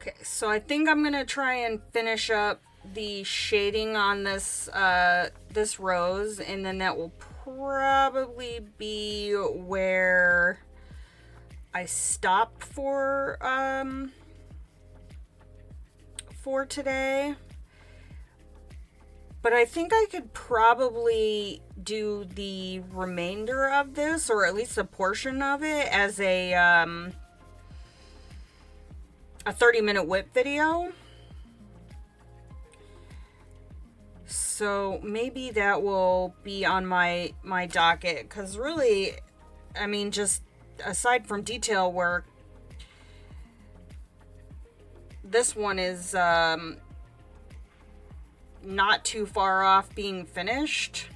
Okay, so I think I'm gonna try and finish up the shading on this rose, and then that will probably be where I stop for today. But I think I could probably do the remainder of this, or at least a portion of it, as a 30-minute whip video. So maybe that will be on my docket, because really, I mean, just aside from detail work, this one is not too far off being finished.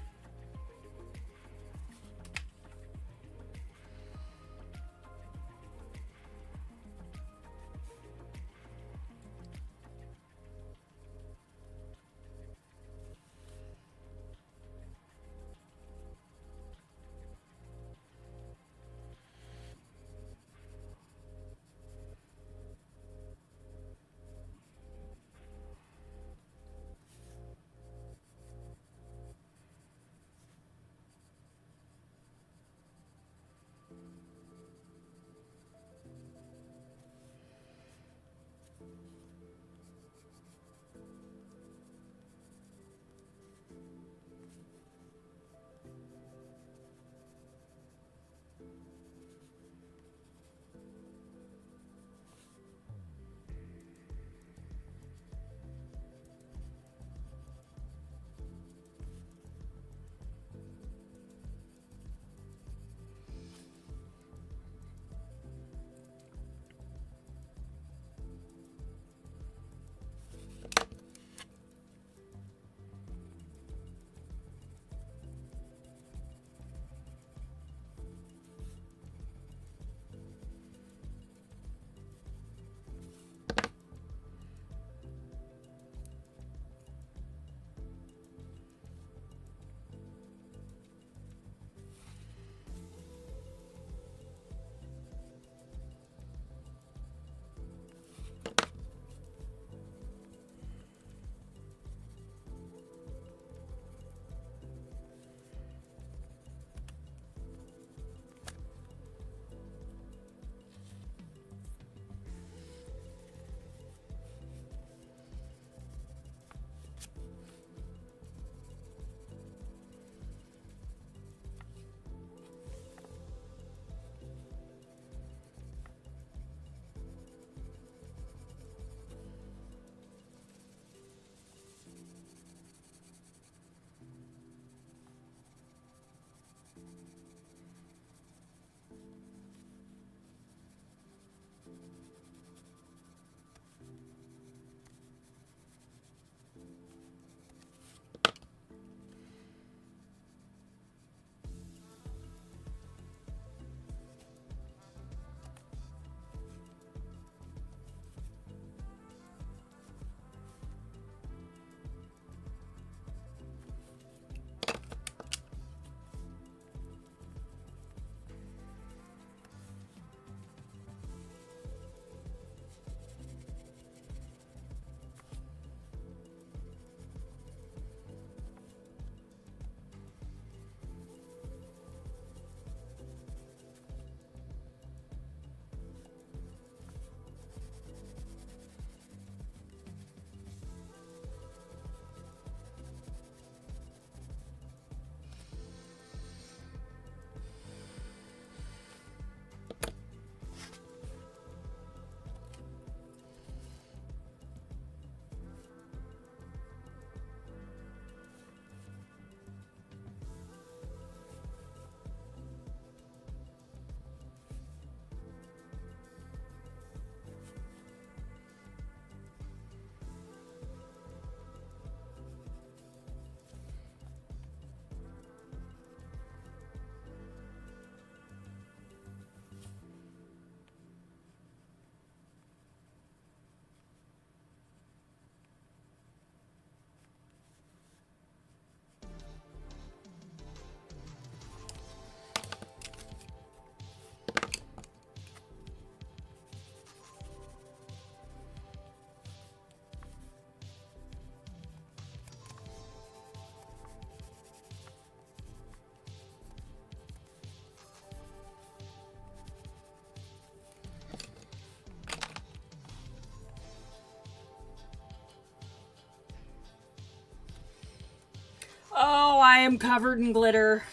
Oh, I am covered in glitter.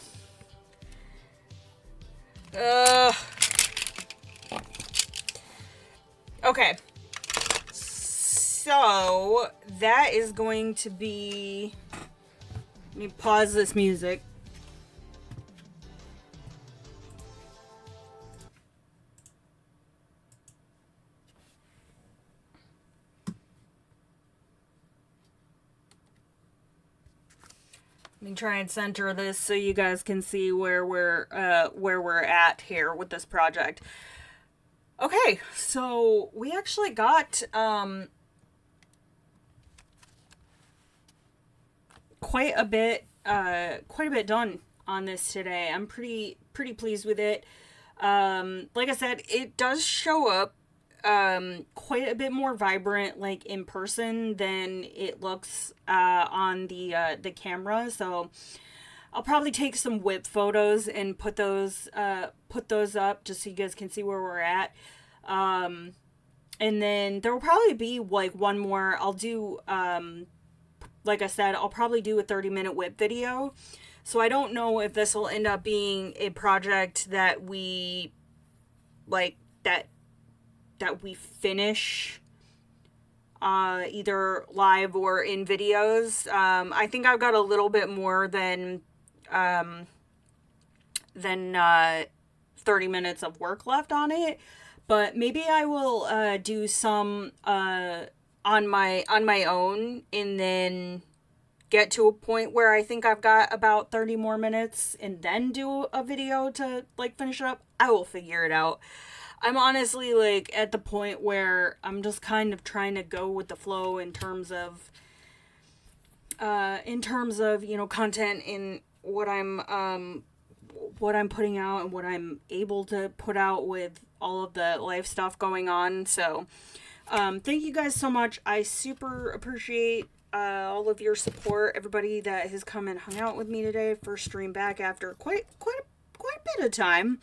Okay. So, that is going to be... Let me pause this music. Let me try and center this so you guys can see where we're at here with this project. Okay, so we actually got quite a bit done on this today. I'm pretty pleased with it. Like I said, it does show up quite a bit more vibrant like in person than it looks on the camera. So I'll probably take some whip photos and put those up just so you guys can see where we're at. And then there will probably be like one more. I'll do like I said, I'll probably do a 30-minute whip video. So I don't know if this will end up being a project that we like that we finish either live or in videos. I think I've got a little bit more than 30 minutes of work left on it, but maybe I will do some on my own, and then get to a point where I think I've got about 30 more minutes and then do a video to like finish it up. I will figure it out. I'm honestly like at the point where I'm just kind of trying to go with the flow in terms of you know, content in what I'm putting out and what I'm able to put out with all of the life stuff going on. So thank you guys so much. I super appreciate all of your support, everybody that has come and hung out with me today. First stream back after quite a bit of time.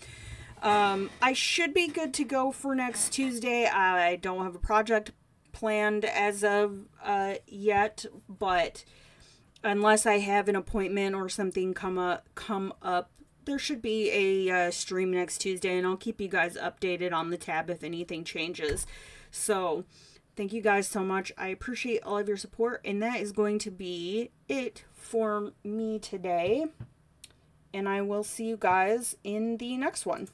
I should be good to go for next Tuesday. I don't have a project planned as of yet, but unless I have an appointment or something come up, there should be a stream next Tuesday, and I'll keep you guys updated on the tab if anything changes. So thank you guys so much. I appreciate all of your support, and that is going to be it for me today. And I will see you guys in the next one.